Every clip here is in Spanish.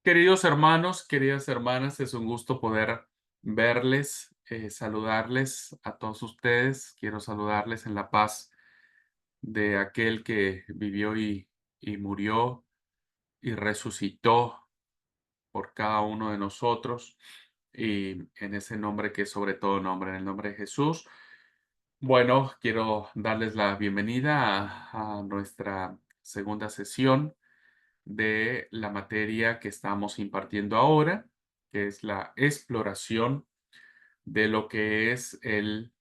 Queridos hermanos, queridas hermanas, es un gusto poder verles, saludarles a todos ustedes. Quiero saludarles en la paz de aquel que vivió y murió y resucitó por cada uno de nosotros. Y en ese nombre que es sobre todo nombre, en el nombre de Jesús. Bueno, quiero darles la bienvenida a nuestra segunda sesión de la materia que estamos impartiendo ahora, que es la exploración de lo que es el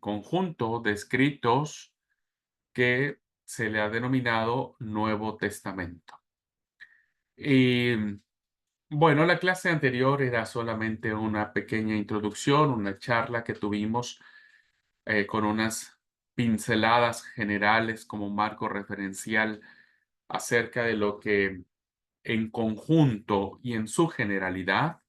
conjunto de escritos que se le ha denominado Nuevo Testamento. Y bueno, la clase anterior era solamente una pequeña introducción, una charla que tuvimos con unas pinceladas generales como marco referencial acerca de lo que en conjunto y en su generalidad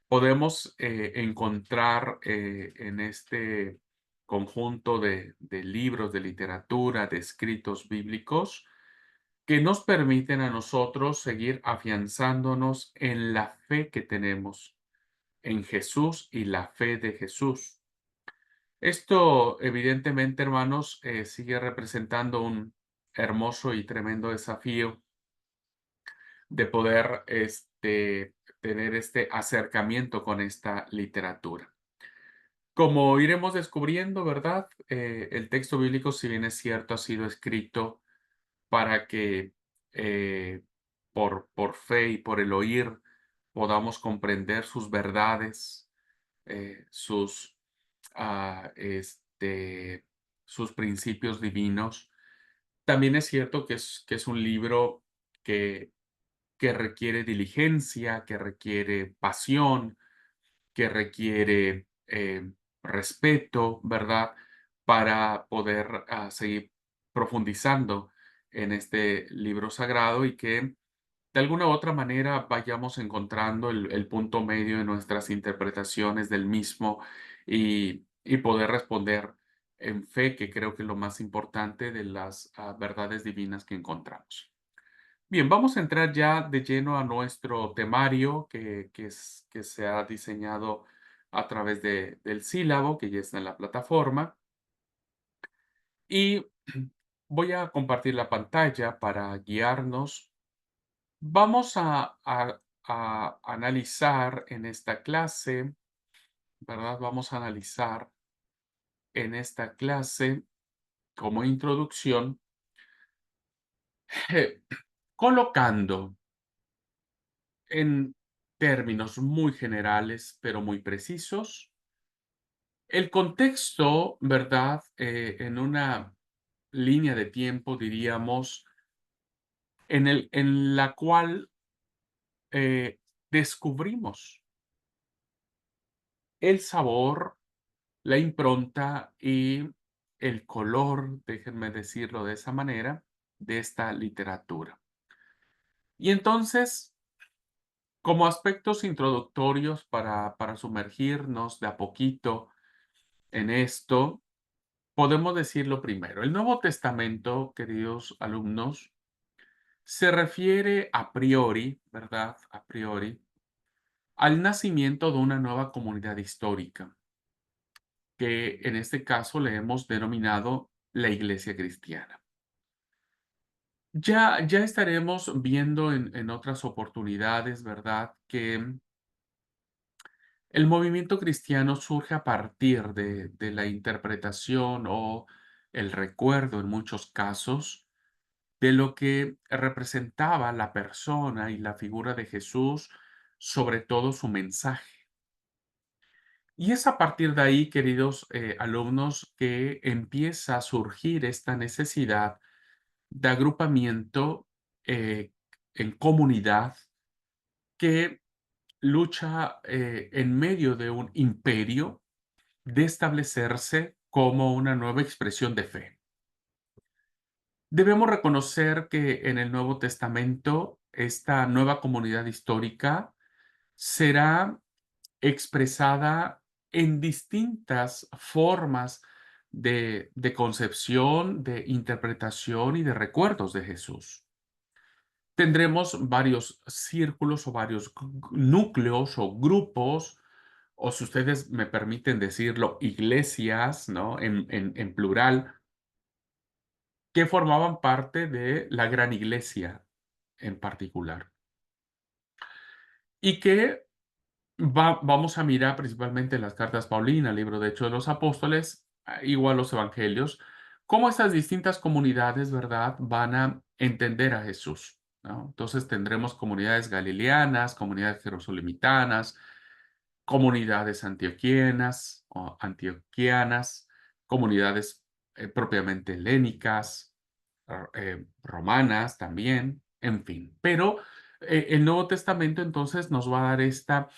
podemos encontrar en este conjunto de libros, de literatura, de escritos bíblicos que nos permiten a nosotros seguir afianzándonos en la fe que tenemos en Jesús y la fe de Jesús. Esto, evidentemente, hermanos, sigue representando un hermoso y tremendo desafío de poder tener este acercamiento con esta literatura. Como iremos descubriendo, ¿verdad? El texto bíblico, si bien es cierto, ha sido escrito para que eh, por fe y por el oír podamos comprender sus verdades, sus, ah, este, sus principios divinos. También es cierto que es un libro que que requiere diligencia, que requiere pasión, que requiere respeto, ¿verdad? Para poder seguir profundizando en este libro sagrado y que de alguna u otra manera vayamos encontrando el punto medio de nuestras interpretaciones del mismo y poder responder en fe, que creo que es lo más importante de las verdades divinas que encontramos. Bien, vamos a entrar ya de lleno a nuestro temario que se ha diseñado a través del sílabo que ya está en la plataforma. Y voy a compartir la pantalla para guiarnos. Vamos a analizar en esta clase, ¿verdad? Vamos a analizar en esta clase como introducción, colocando en términos muy generales, pero muy precisos, el contexto, ¿verdad? En una línea de tiempo, diríamos, en la cual descubrimos el sabor, la impronta y el color, déjenme decirlo de esa manera, de esta literatura. Y entonces, como aspectos introductorios para sumergirnos de a poquito en esto, podemos decir lo primero. El Nuevo Testamento, queridos alumnos, se refiere a priori, ¿verdad? A priori, al nacimiento de una nueva comunidad histórica, que en este caso le hemos denominado la Iglesia Cristiana. Ya estaremos viendo en otras oportunidades, ¿verdad? Que el movimiento cristiano surge a partir de la interpretación o el recuerdo, en muchos casos, de lo que representaba la persona y la figura de Jesús, sobre todo su mensaje. Y es a partir de ahí, queridos alumnos, que empieza a surgir esta necesidad de agrupamiento en comunidad que lucha en medio de un imperio de establecerse como una nueva expresión de fe. Debemos reconocer que en el Nuevo Testamento esta nueva comunidad histórica será expresada en distintas formas de concepción, de interpretación y de recuerdos de Jesús. Tendremos varios círculos o varios núcleos o grupos, o si ustedes me permiten decirlo, iglesias, ¿no? En plural, que formaban parte de la gran iglesia en particular. Y que vamos a mirar principalmente en las cartas Paulinas, el libro de Hechos de los Apóstoles, igual los evangelios, cómo estas distintas comunidades, ¿verdad?, van a entender a Jesús, ¿no? Entonces tendremos comunidades galileanas, comunidades jerosolimitanas, comunidades antioquianas, comunidades propiamente helénicas, romanas también, en fin. Pero el Nuevo Testamento entonces nos va a dar esta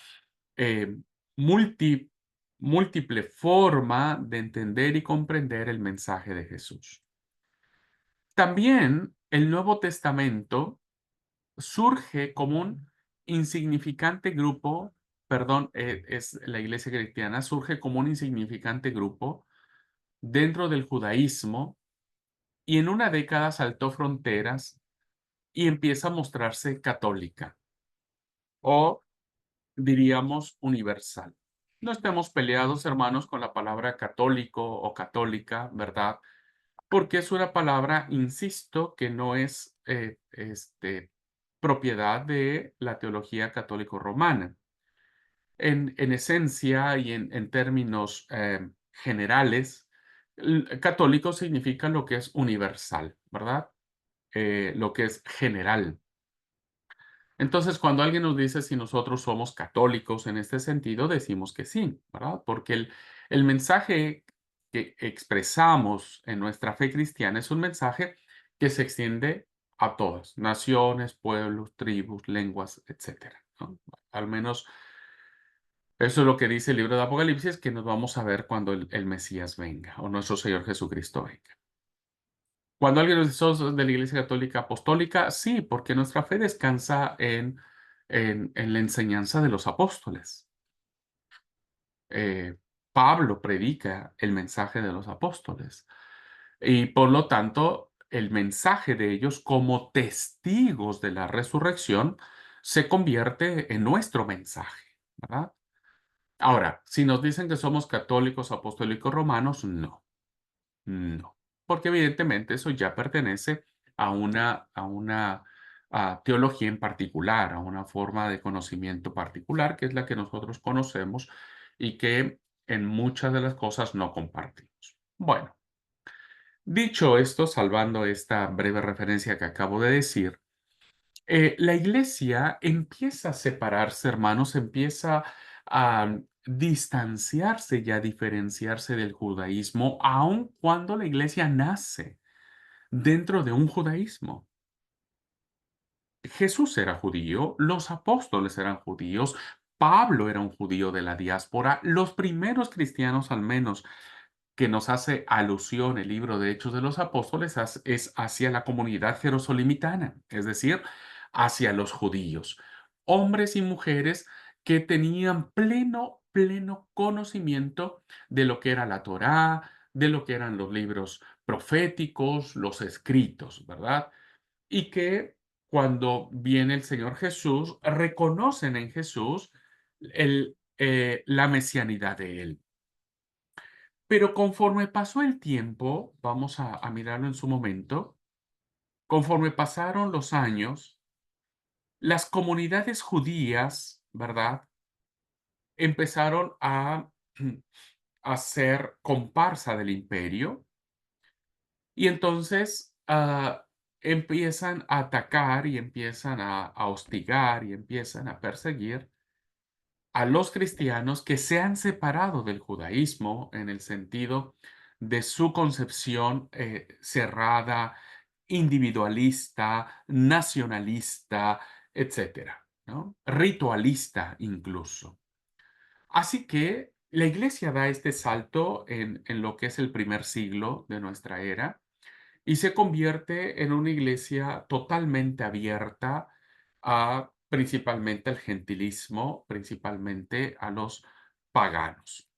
eh, multi- múltiple forma de entender y comprender el mensaje de Jesús. También el Nuevo Testamento surge como un insignificante grupo, perdón, es la iglesia cristiana, surge como un insignificante grupo dentro del judaísmo y en una década saltó fronteras y empieza a mostrarse católica o diríamos universal. No estemos peleados, hermanos, con la palabra católico o católica, ¿verdad? Porque es una palabra, insisto, que no es propiedad de la teología católico-romana. En esencia y en términos generales, católico significa lo que es universal, ¿verdad? Lo que es general. Entonces, cuando alguien nos dice si nosotros somos católicos en este sentido, decimos que sí, ¿verdad? Porque el mensaje que expresamos en nuestra fe cristiana es un mensaje que se extiende a todas, naciones, pueblos, tribus, lenguas, etcétera, ¿no? Al menos eso es lo que dice el libro de Apocalipsis, que nos vamos a ver cuando el Mesías venga o nuestro Señor Jesucristo venga. Cuando alguien nos dice: "¿Sos de la Iglesia Católica Apostólica?", sí, porque nuestra fe descansa en la enseñanza de los apóstoles. Eh, Pablo predica el mensaje de los apóstoles y, por lo tanto, el mensaje de ellos como testigos de la resurrección se convierte en nuestro mensaje, ¿verdad? Ahora, si nos dicen que somos católicos apostólicos romanos, no. No, porque evidentemente eso ya pertenece a una teología en particular, a una forma de conocimiento particular, que es la que nosotros conocemos y que en muchas de las cosas no compartimos. Bueno, dicho esto, salvando esta breve referencia que acabo de decir, la iglesia empieza a separarse, hermanos, empieza a distanciarse y a diferenciarse del judaísmo, aun cuando la iglesia nace dentro de un judaísmo. Jesús era judío, los apóstoles eran judíos, Pablo era un judío de la diáspora, los primeros cristianos al menos que nos hace alusión el libro de Hechos de los Apóstoles es hacia la comunidad jerosolimitana, es decir, hacia los judíos, hombres y mujeres que tenían pleno conocimiento de lo que era la Torá, de lo que eran los libros proféticos, los escritos, ¿verdad? Y que cuando viene el Señor Jesús, reconocen en Jesús la mesianidad de Él. Pero conforme pasó el tiempo, vamos a mirarlo en su momento, conforme pasaron los años, las comunidades judías, ¿verdad? Empezaron a ser comparsa del imperio y entonces empiezan a atacar y empiezan a hostigar y empiezan a perseguir a los cristianos que se han separado del judaísmo en el sentido de su concepción cerrada, individualista, nacionalista, etcétera, ¿no? Ritualista incluso. Así que la iglesia da este salto en lo que es el primer siglo de nuestra era y se convierte en una iglesia totalmente abierta a principalmente al gentilismo, principalmente a los paganos.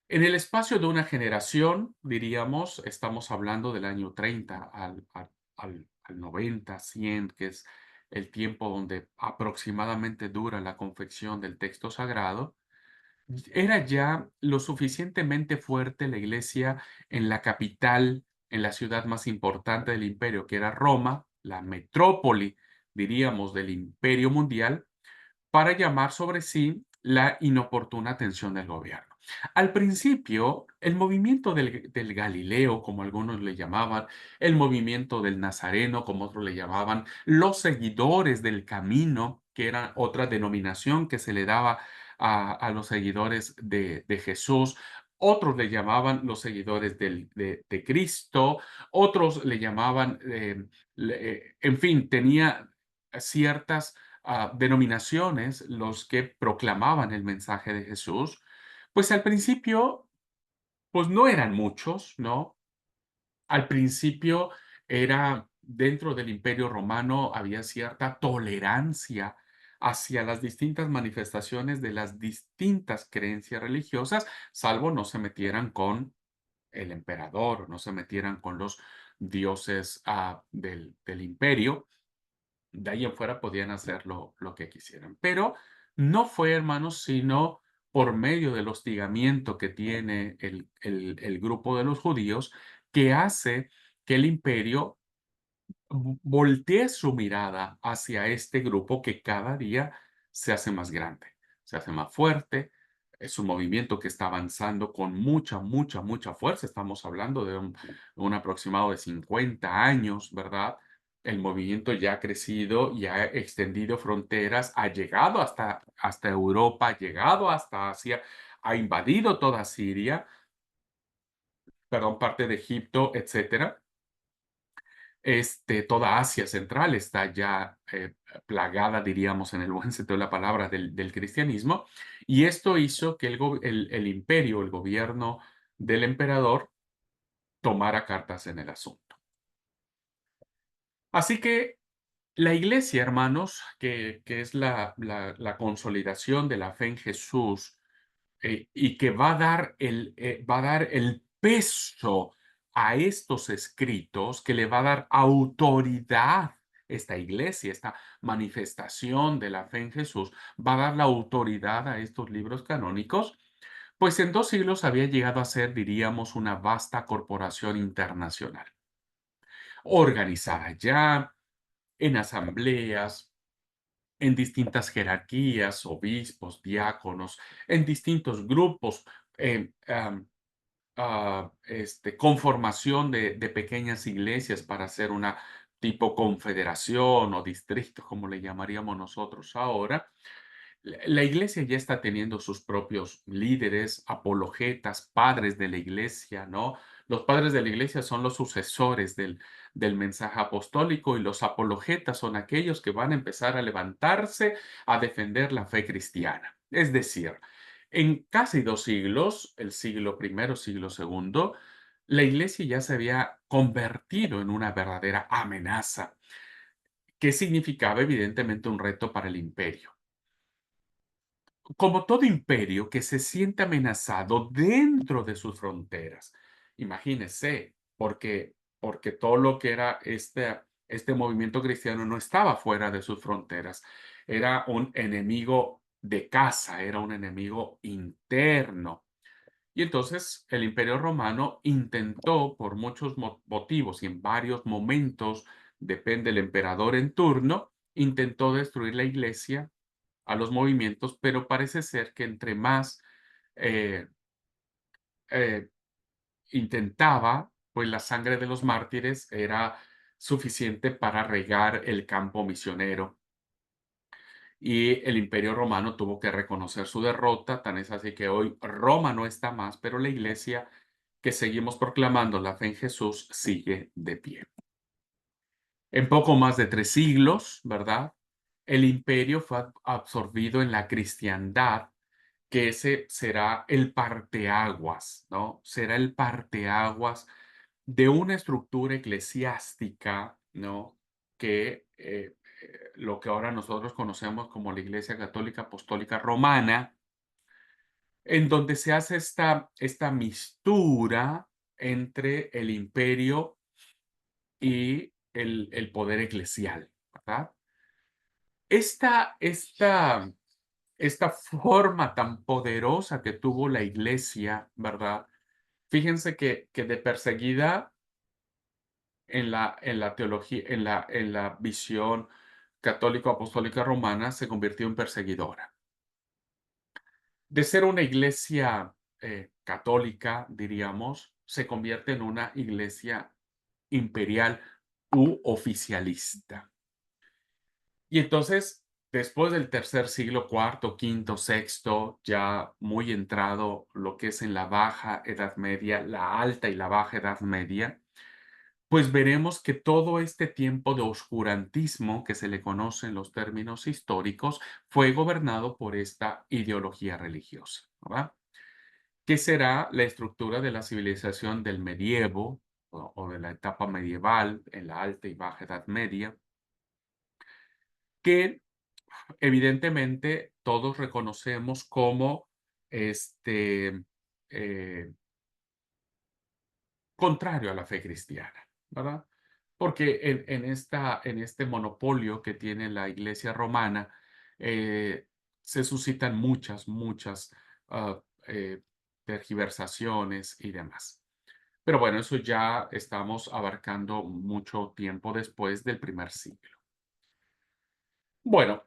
En el espacio de una generación, diríamos, estamos hablando del año 30 al 90, 100, que es el tiempo donde aproximadamente dura la confección del texto sagrado, era ya lo suficientemente fuerte la iglesia en la capital, en la ciudad más importante del imperio, que era Roma, la metrópoli, diríamos, del imperio mundial, para llamar sobre sí la inoportuna atención del gobierno. Al principio, el movimiento del Galileo, como algunos le llamaban, el movimiento del Nazareno, como otros le llamaban, los seguidores del camino, que era otra denominación que se le daba a los seguidores de Jesús, otros le llamaban los seguidores de Cristo, otros le llamaban, en fin, tenía ciertas denominaciones los que proclamaban el mensaje de Jesús, pues al principio, pues no eran muchos, ¿no? Al principio era dentro del Imperio Romano había cierta tolerancia hacia las distintas manifestaciones de las distintas creencias religiosas, salvo no se metieran con el emperador, no se metieran con los dioses del imperio. De ahí en fuera podían hacer lo que quisieran. Pero no fue, hermanos, sino por medio del hostigamiento que tiene el grupo de los judíos, que hace que el imperio voltee su mirada hacia este grupo que cada día se hace más grande, se hace más fuerte. Es un movimiento que está avanzando con mucha, mucha, mucha fuerza. Estamos hablando de un aproximado de 50 años, ¿verdad? El movimiento ya ha crecido, ya ha extendido fronteras, ha llegado hasta Europa, ha llegado hasta Asia, ha invadido toda Siria, perdón, parte de Egipto, etcétera. Toda Asia Central está ya plagada, diríamos, en el buen sentido de la palabra, del cristianismo, y esto hizo que el imperio, el gobierno del emperador, tomara cartas en el asunto. Así que la iglesia, hermanos, que es la consolidación de la fe en Jesús, y que va a dar el peso a estos escritos, que le va a dar autoridad, esta iglesia, esta manifestación de la fe en Jesús, va a dar la autoridad a estos libros canónicos, pues en 2 siglos había llegado a ser, diríamos, una vasta corporación internacional, organizada ya en asambleas, en distintas jerarquías, obispos, diáconos, en distintos grupos, conformación de pequeñas iglesias para hacer una tipo confederación o distrito, como le llamaríamos nosotros ahora. La iglesia ya está teniendo sus propios líderes, apologetas, padres de la iglesia, ¿no? Los padres de la iglesia son los sucesores del mensaje apostólico y los apologetas son aquellos que van a empezar a levantarse a defender la fe cristiana. Es decir, en casi 2 siglos, el siglo primero, siglo segundo, la iglesia ya se había convertido en una verdadera amenaza, que significaba evidentemente un reto para el imperio. Como todo imperio que se siente amenazado dentro de sus fronteras. Imagínese, porque todo lo que era este movimiento cristiano no estaba fuera de sus fronteras. Era un enemigo de casa, era un enemigo interno. Y entonces el Imperio Romano intentó, por muchos motivos y en varios momentos, depende del emperador en turno, intentó destruir la iglesia, a los movimientos, pero parece ser que entre más eh, eh, intentaba, pues la sangre de los mártires era suficiente para regar el campo misionero. Y el Imperio Romano tuvo que reconocer su derrota, tan es así que hoy Roma no está más, pero la iglesia que seguimos proclamando la fe en Jesús sigue de pie. En poco más de 3 siglos, ¿verdad? El imperio fue absorbido en la cristiandad, que ese será el parteaguas, ¿no? Será el parteaguas de una estructura eclesiástica, ¿no? Que lo que ahora nosotros conocemos como la Iglesia Católica Apostólica Romana, en donde se hace esta mistura entre el imperio y el poder eclesial, ¿verdad? Esta forma tan poderosa que tuvo la iglesia, ¿verdad? Fíjense que de perseguida en la teología, en la visión católico-apostólica romana, se convirtió en perseguidora. De ser una iglesia católica, diríamos, se convierte en una iglesia imperial u oficialista. Y entonces, después del tercer siglo, cuarto, quinto, sexto, ya muy entrado lo que es en la Baja Edad Media, la Alta y la Baja Edad Media, pues veremos que todo este tiempo de oscurantismo que se le conoce en los términos históricos fue gobernado por esta ideología religiosa, ¿verdad? Que será la estructura de la civilización del medievo o de la etapa medieval en la Alta y Baja Edad Media, que evidentemente todos reconocemos como este, eh, contrario a la fe cristiana, ¿verdad? Porque en este monopolio que tiene la Iglesia romana, se suscitan muchas tergiversaciones y demás. Pero bueno, eso ya estamos abarcando mucho tiempo después del primer siglo. Bueno,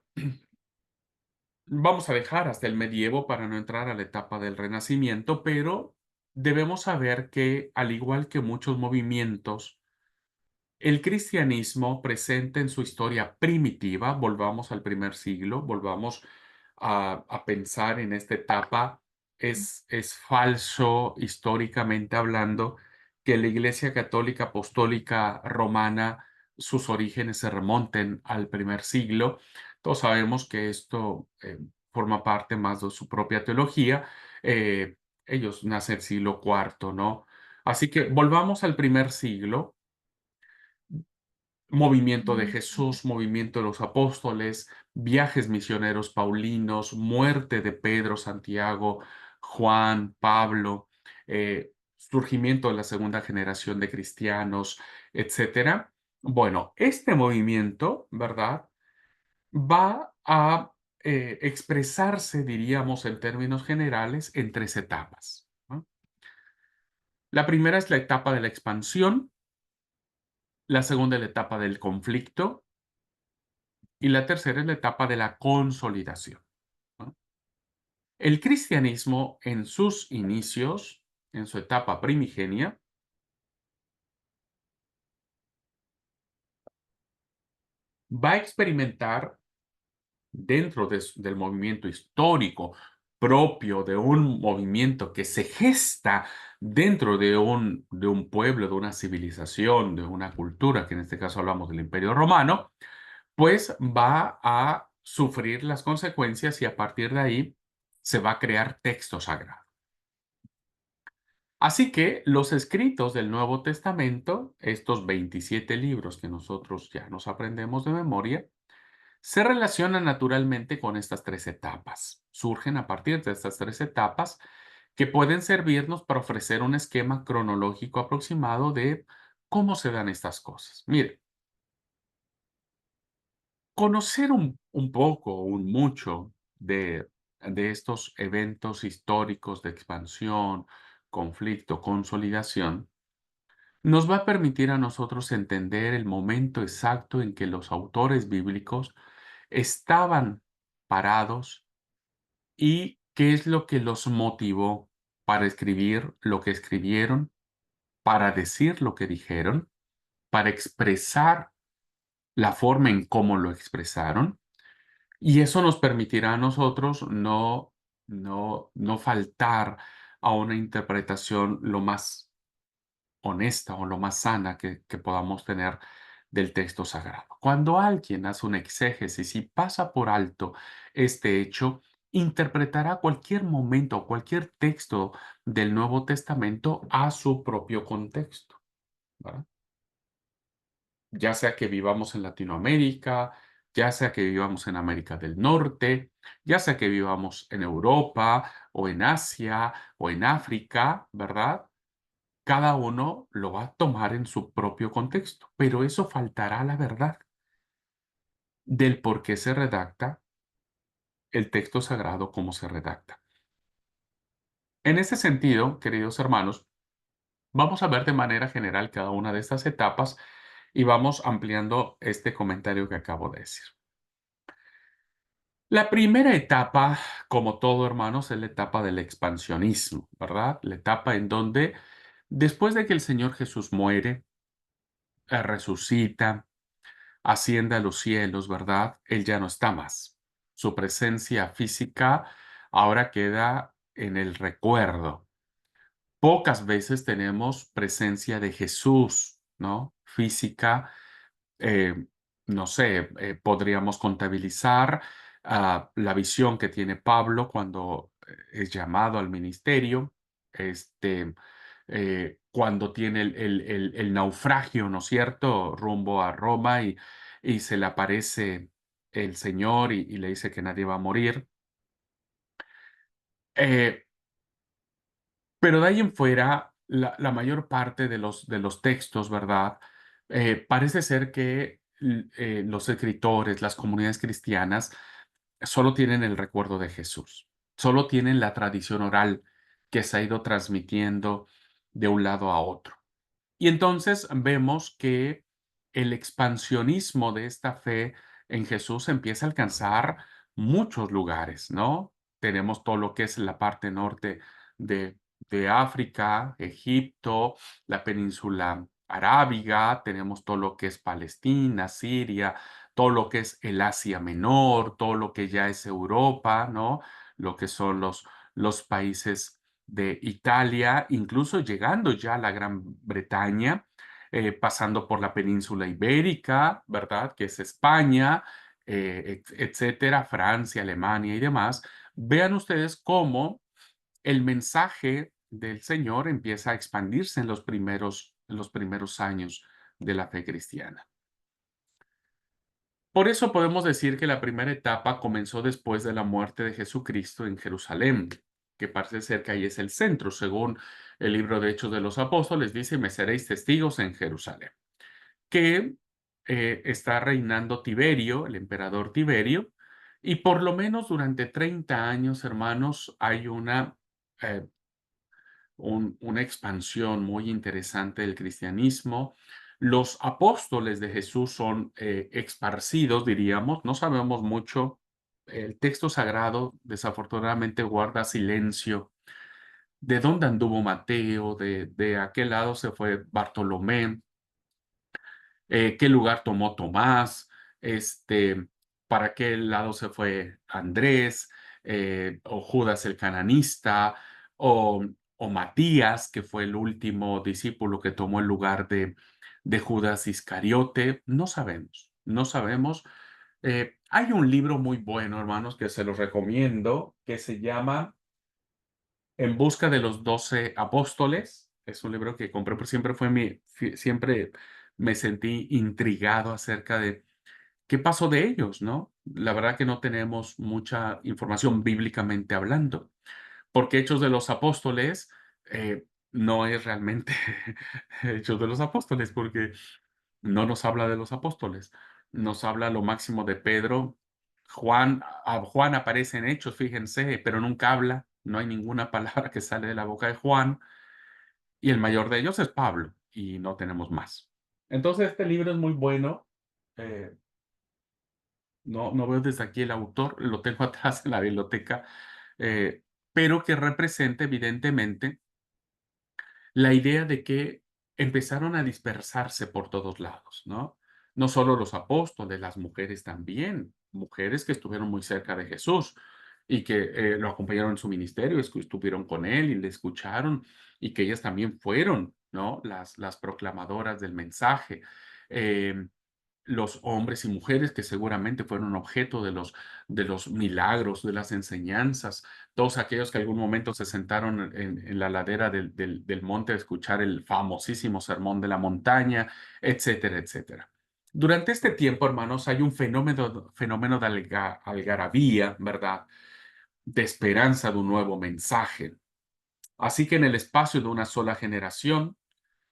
vamos a dejar hasta el medievo para no entrar a la etapa del Renacimiento, pero debemos saber que, al igual que muchos movimientos, el cristianismo presente en su historia primitiva, volvamos al primer siglo, volvamos a pensar en esta etapa, es falso históricamente hablando que la Iglesia Católica Apostólica Romana, sus orígenes se remonten al primer siglo. Todos sabemos que esto forma parte más de su propia teología. Ellos nacen el siglo cuarto, ¿no? Así que volvamos al primer siglo. Movimiento de Jesús, movimiento de los apóstoles, viajes misioneros paulinos, muerte de Pedro, Santiago, Juan, Pablo, surgimiento de la segunda generación de cristianos, etcétera. Bueno, este movimiento, ¿verdad? Va a expresarse, diríamos en términos generales, en tres etapas, ¿no? La primera es la etapa de la expansión, la segunda es la etapa del conflicto, y la tercera es la etapa de la consolidación, ¿no? El cristianismo en sus inicios, en su etapa primigenia, va a experimentar dentro del movimiento histórico propio de un movimiento que se gesta dentro de un pueblo, de una civilización, de una cultura, que en este caso hablamos del Imperio Romano, pues va a sufrir las consecuencias y a partir de ahí se va a crear texto sagrado. Así que los escritos del Nuevo Testamento, estos 27 libros que nosotros ya nos aprendemos de memoria, se relacionan naturalmente con estas tres etapas. Surgen a partir de estas tres etapas que pueden servirnos para ofrecer un esquema cronológico aproximado de cómo se dan estas cosas. Mire, conocer un poco, un mucho de estos eventos históricos de expansión, conflicto, consolidación, nos va a permitir a nosotros entender el momento exacto en que los autores bíblicos estaban parados y qué es lo que los motivó para escribir lo que escribieron, para decir lo que dijeron, para expresar la forma en cómo lo expresaron. Y eso nos permitirá a nosotros no faltar a una interpretación lo más honesta o lo más sana que podamos tener del texto sagrado. Cuando alguien hace una exégesis y pasa por alto este hecho, interpretará cualquier momento o cualquier texto del Nuevo Testamento a su propio contexto, ¿verdad? Ya sea que vivamos en Latinoamérica, ya sea que vivamos en América del Norte, ya sea que vivamos en Europa o en Asia o en África, ¿verdad? cada uno lo va a tomar en su propio contexto, pero eso faltará a la verdad del por qué se redacta el texto sagrado como se redacta. En ese sentido, queridos hermanos, vamos a ver de manera general cada una de estas etapas y vamos ampliando este comentario que acabo de decir. La primera etapa, como todo hermanos, es la etapa del expansionismo, ¿verdad? La etapa en donde después de que el Señor Jesús muere, resucita, asciende a los cielos, ¿verdad? Él ya no está más. Su presencia física ahora queda en el recuerdo. Pocas veces tenemos presencia de Jesús, ¿no? Física, eh, no sé, podríamos contabilizar la visión que tiene Pablo cuando es llamado al ministerio, cuando tiene el naufragio, ¿no es cierto?, rumbo a Roma y se le aparece el Señor y le dice que nadie va a morir. Eh, pero de ahí en fuera, la mayor parte de los textos, ¿verdad? Parece ser que los escritores, las comunidades cristianas, solo tienen el recuerdo de Jesús, solo tienen la tradición oral que se ha ido transmitiendo de un lado a otro. Y entonces vemos que el expansionismo de esta fe en Jesús empieza a alcanzar muchos lugares, ¿no? Tenemos todo lo que es la parte norte de, de África, Egipto, la península arábiga, tenemos todo lo que es Palestina, Siria, todo lo que es el Asia Menor, todo lo que ya es Europa, ¿no? Lo que son los países de Italia, incluso llegando ya a la Gran Bretaña, pasando por la península ibérica, ¿verdad? Que es España, etcétera, Francia, Alemania y demás. Vean ustedes cómo el mensaje del Señor empieza a expandirse en los primeros años de la fe cristiana. Por eso podemos decir que la primera etapa comenzó después de la muerte de Jesucristo en Jerusalén, que parece ser que ahí es el centro, según el libro de Hechos de los Apóstoles, dice, me seréis testigos en Jerusalén, que está reinando Tiberio, el emperador Tiberio, y por lo menos durante 30 años, hermanos, hay eh, una expansión muy interesante del cristianismo. Los apóstoles de Jesús son esparcidos, diríamos, no sabemos mucho. El texto sagrado desafortunadamente guarda silencio. ¿De dónde anduvo Mateo? ¿De aquel lado se fue Bartolomé? ¿Qué lugar tomó Tomás? ¿Para qué lado se fue Andrés? ¿O Judas el cananista? ¿O Matías, que fue el último discípulo que tomó el lugar de Judas Iscariote? No sabemos, no sabemos. Hay un libro muy bueno, hermanos, que se los recomiendo, que se llama En busca de los 12 apóstoles. Es un libro que compré, pero siempre me sentí intrigado acerca de qué pasó de ellos, ¿no? La verdad que no tenemos mucha información bíblicamente hablando, porque Hechos de los Apóstoles no es realmente Hechos de los Apóstoles, porque no nos habla de los apóstoles, nos habla lo máximo de Pedro. Juan aparece en Hechos, fíjense, pero nunca habla, no hay ninguna palabra que sale de la boca de Juan, y el mayor de ellos es Pablo, y no tenemos más. Entonces, este libro es muy bueno. eh, no veo desde aquí el autor, lo tengo atrás en la biblioteca, eh, pero que representa evidentemente la idea de que empezaron a dispersarse por todos lados, ¿no? No solo los apóstoles, las mujeres también, mujeres que estuvieron muy cerca de Jesús y que lo acompañaron en su ministerio, estuvieron con él y le escucharon y que ellas también fueron, ¿no? Las proclamadoras del mensaje. Eh, los hombres y mujeres que seguramente fueron objeto de los milagros, de las enseñanzas, todos aquellos que algún momento se sentaron en la ladera del monte a escuchar el famosísimo sermón de la montaña, etcétera, etcétera. Durante este tiempo, hermanos, hay un fenómeno de algarabía, ¿verdad? De esperanza de un nuevo mensaje. Así que en el espacio de una sola generación,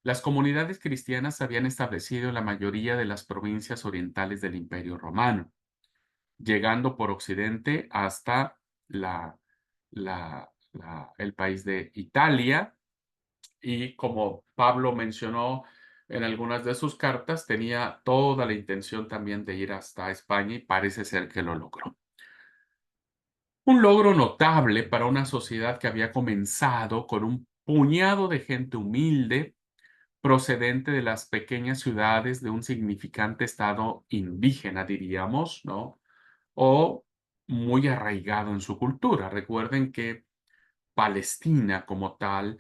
las comunidades cristianas se habían establecido en la mayoría de las provincias orientales del Imperio Romano, llegando por occidente hasta la, el país de Italia, y como Pablo mencionó en algunas de sus cartas, tenía toda la intención también de ir hasta España y parece ser que lo logró. Un logro notable para una sociedad que había comenzado con un puñado de gente humilde procedente de las pequeñas ciudades de un significante estado indígena, diríamos, ¿no? O muy arraigado en su cultura. Recuerden que Palestina como tal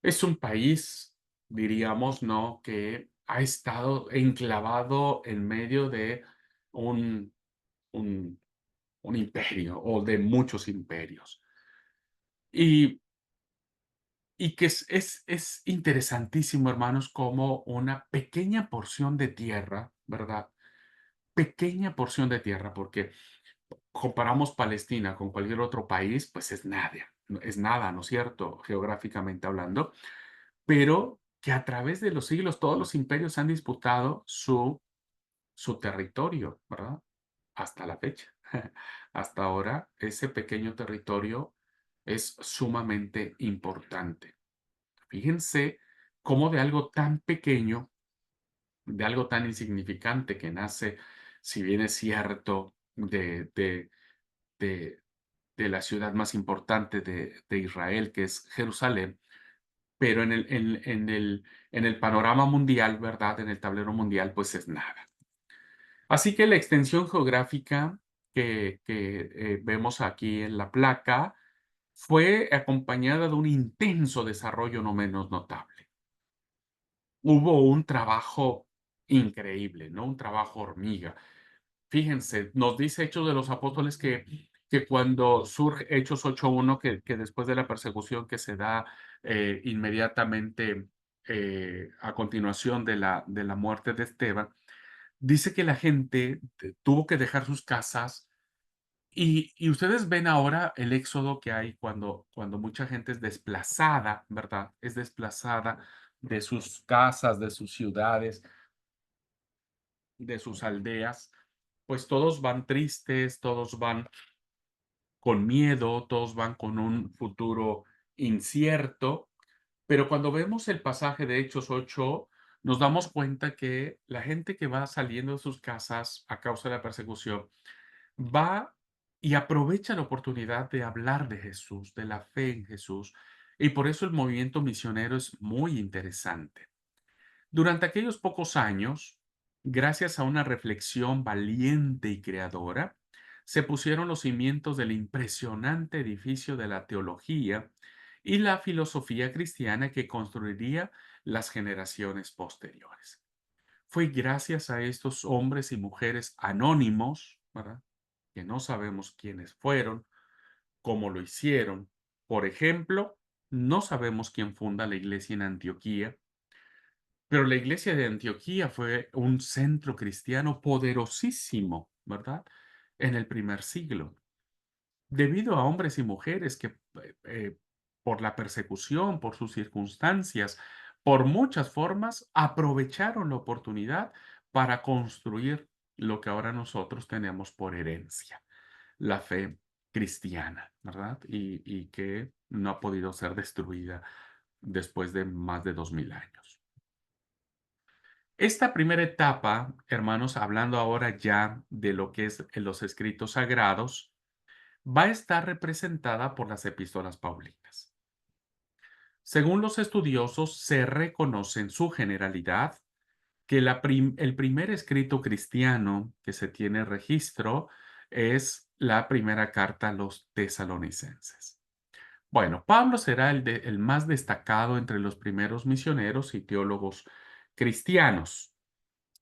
es un país, diríamos, ¿no? Que ha estado enclavado en medio de un, un, un imperio o de muchos imperios. Y, y que es interesantísimo, hermanos, como una pequeña porción de tierra, ¿verdad? Pequeña porción de tierra, porque comparamos Palestina con cualquier otro país, pues es nada, ¿no es cierto? Geográficamente hablando, pero que a través de los siglos todos los imperios han disputado su territorio, ¿verdad? Hasta la fecha. Hasta ahora, ese pequeño territorio es sumamente importante. Fíjense cómo de algo tan pequeño, de algo tan insignificante que nace, si bien es cierto, de, de la ciudad más importante de Israel, que es Jerusalén, pero en el panorama mundial, ¿verdad? En el tablero mundial, pues es nada. Así que la extensión geográfica que vemos aquí en la placa fue acompañada de un intenso desarrollo no menos notable. Hubo un trabajo increíble, ¿no? Un trabajo hormiga. Fíjense, nos dice Hechos de los Apóstoles que cuando surge Hechos 8:1, que después de la persecución que se da inmediatamente a continuación de la muerte de Esteban, dice que la gente tuvo que dejar sus casas y ustedes ven ahora el éxodo que hay cuando mucha gente es desplazada, ¿verdad? Es desplazada de sus casas, de sus ciudades, de sus aldeas, pues todos van tristes, todos van con miedo, todos van con un futuro incierto, pero cuando vemos el pasaje de Hechos 8, nos damos cuenta que la gente que va saliendo de sus casas a causa de la persecución, va y aprovecha la oportunidad de hablar de Jesús, de la fe en Jesús, y por eso el movimiento misionero es muy interesante. Durante aquellos pocos años, gracias a una reflexión valiente y creadora, se pusieron los cimientos del impresionante edificio de la teología y la filosofía cristiana que construiría las generaciones posteriores. Fue gracias a estos hombres y mujeres anónimos, ¿verdad? Que no sabemos quiénes fueron, cómo lo hicieron. Por ejemplo, no sabemos quién funda la iglesia en Antioquía, pero la iglesia de Antioquía fue un centro cristiano poderosísimo, ¿verdad? En el primer siglo, debido a hombres y mujeres que por la persecución, por sus circunstancias, por muchas formas, aprovecharon la oportunidad para construir lo que ahora nosotros tenemos por herencia, la fe cristiana, ¿verdad? Y que no ha podido ser destruida después de más de 2000 años. Esta primera etapa, hermanos, hablando ahora ya de lo que es en los escritos sagrados, va a estar representada por las epístolas paulinas. Según los estudiosos, se reconoce en su generalidad que el primer escrito cristiano que se tiene registro es la primera carta a los tesalonicenses. Bueno, Pablo será el más destacado entre los primeros misioneros y teólogos cristianos.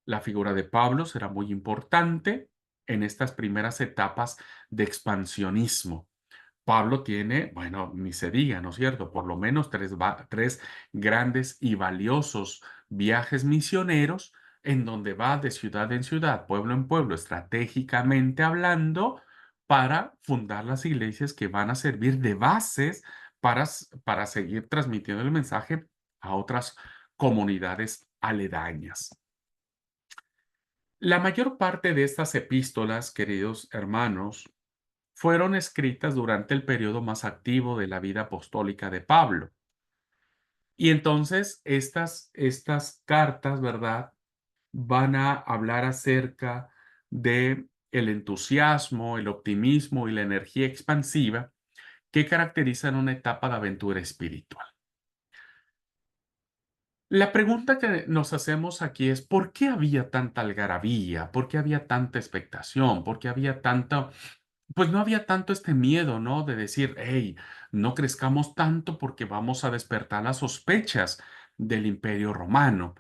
La figura de Pablo será muy importante en estas primeras etapas de expansionismo. Pablo tiene, bueno, ni se diga, ¿no es cierto? Por lo menos tres grandes y valiosos viajes misioneros en donde va de ciudad en ciudad, pueblo en pueblo, estratégicamente hablando, para fundar las iglesias que van a servir de bases para seguir transmitiendo el mensaje a otras comunidades aledañas. La mayor parte de estas epístolas, queridos hermanos, fueron escritas durante el periodo más activo de la vida apostólica de Pablo. Y entonces estas cartas, ¿verdad? Van a hablar acerca de el entusiasmo, el optimismo y la energía expansiva que caracterizan una etapa de aventura espiritual. La pregunta que nos hacemos aquí es, ¿por qué había tanta algarabía? ¿Por qué había tanta expectación? ¿Por qué había tanta, pues no había tanto este miedo, ¿no? De decir, hey, no crezcamos tanto porque vamos a despertar las sospechas del Imperio Romano.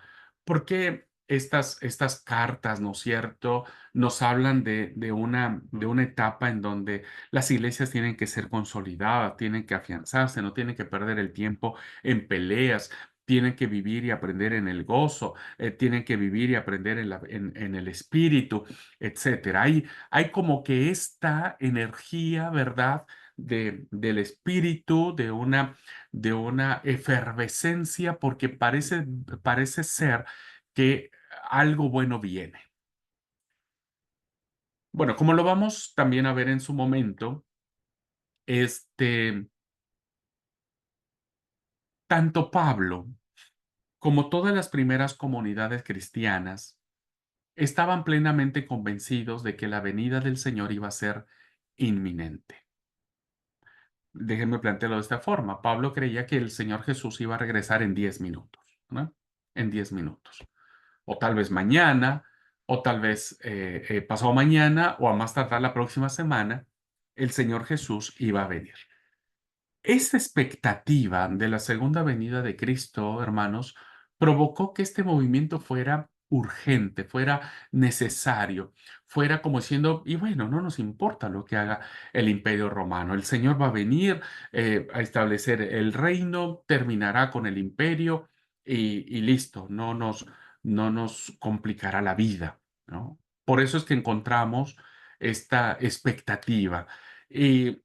Porque estas cartas, ¿no es cierto?, nos hablan de una etapa en donde las iglesias tienen que ser consolidadas, tienen que afianzarse, no tienen que perder el tiempo en peleas, tienen que vivir y aprender en el gozo, tienen que vivir y aprender en el espíritu, etcétera. Hay como que esta energía, ¿verdad? Del espíritu, de una efervescencia, porque parece ser que algo bueno viene. Bueno, como lo vamos también a ver en su momento, este, tanto Pablo como todas las primeras comunidades cristianas estaban plenamente convencidos de que la venida del Señor iba a ser inminente. Déjenme plantearlo de esta forma. Pablo creía que el Señor Jesús iba a regresar en 10 minutos, ¿no? En 10 minutos. O tal vez mañana, o tal vez pasado mañana, o a más tardar la próxima semana, el Señor Jesús iba a venir. Esta expectativa de la segunda venida de Cristo, hermanos, provocó que este movimiento fuera urgente, fuera necesario, fuera como diciendo, y bueno, no nos importa lo que haga el Imperio Romano, el Señor va a venir a establecer el reino, terminará con el imperio y listo, no nos complicará la vida, ¿no? Por eso es que encontramos esta expectativa. Y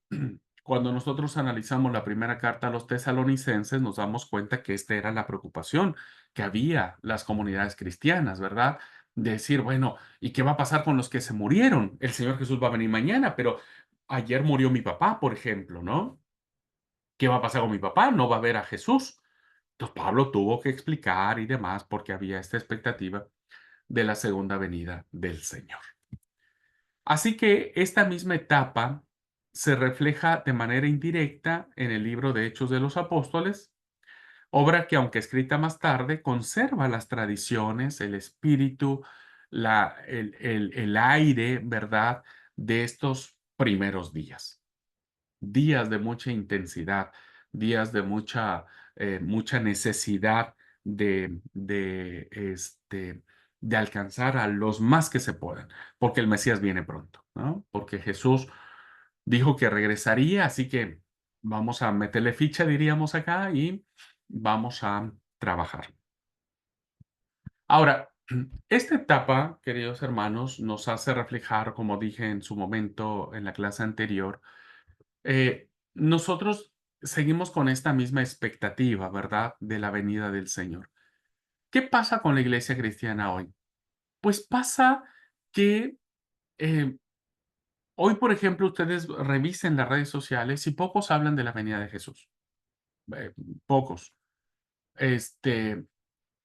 cuando nosotros analizamos la primera carta a los tesalonicenses, nos damos cuenta que esta era la preocupación que había las comunidades cristianas, ¿verdad? Decir, bueno, ¿y qué va a pasar con los que se murieron? El Señor Jesús va a venir mañana, pero ayer murió mi papá, por ejemplo, ¿no? ¿Qué va a pasar con mi papá? No va a ver a Jesús. Entonces Pablo tuvo que explicar y demás porque había esta expectativa de la segunda venida del Señor. Así que esta misma etapa se refleja de manera indirecta en el libro de Hechos de los Apóstoles, obra que, aunque escrita más tarde, conserva las tradiciones, el espíritu, el aire, ¿verdad?, de estos primeros días. Días de mucha intensidad, días de mucha necesidad de alcanzar a los más que se puedan, porque el Mesías viene pronto, ¿no? Porque Jesús dijo que regresaría, así que vamos a meterle ficha, diríamos acá, y vamos a trabajar. Ahora, esta etapa, queridos hermanos, nos hace reflejar, como dije en su momento en la clase anterior, nosotros seguimos con esta misma expectativa, ¿verdad?, de la venida del Señor. ¿Qué pasa con la iglesia cristiana hoy? Pues pasa que eh, hoy, por ejemplo, ustedes revisen las redes sociales y pocos hablan de la venida de Jesús. eh, Pocos. Este,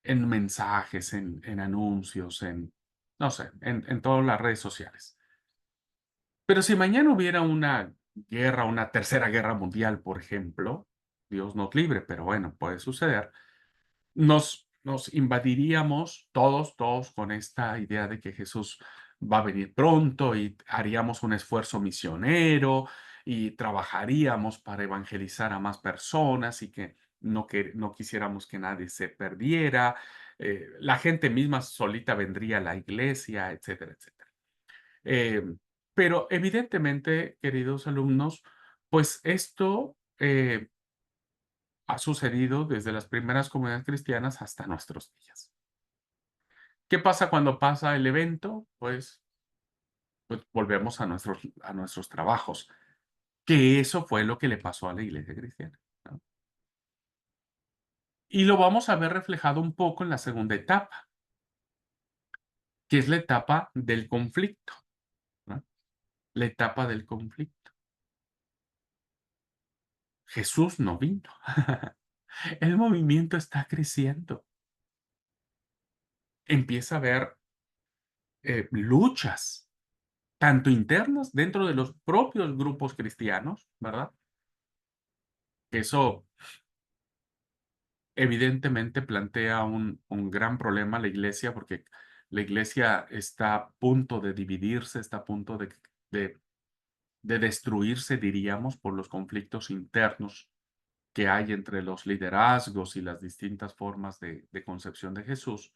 en mensajes, en anuncios, no sé, en todas las redes sociales. Pero si mañana hubiera una guerra, una tercera guerra mundial, por ejemplo, Dios nos libre, pero bueno, puede suceder, nos invadiríamos todos con esta idea de que Jesús va a venir pronto y haríamos un esfuerzo misionero y trabajaríamos para evangelizar a más personas y que no quisiéramos que nadie se perdiera. La gente misma solita vendría a la iglesia, etcétera, etcétera. Eh, pero evidentemente, queridos alumnos, pues esto ha sucedido desde las primeras comunidades cristianas hasta nuestros días. ¿Qué pasa cuando pasa el evento? Pues volvemos a nuestros trabajos, que eso fue lo que le pasó a la iglesia cristiana. Y lo vamos a ver reflejado un poco en la segunda etapa, que es la etapa del conflicto, ¿no? La etapa del conflicto. Jesús no vino. El movimiento está creciendo. Empieza a haber luchas, tanto internas dentro de los propios grupos cristianos, ¿verdad? Eso evidentemente plantea un gran problema a la iglesia, porque la iglesia está a punto de dividirse, está a punto de, de destruirse, diríamos, por los conflictos internos que hay entre los liderazgos y las distintas formas de concepción de Jesús.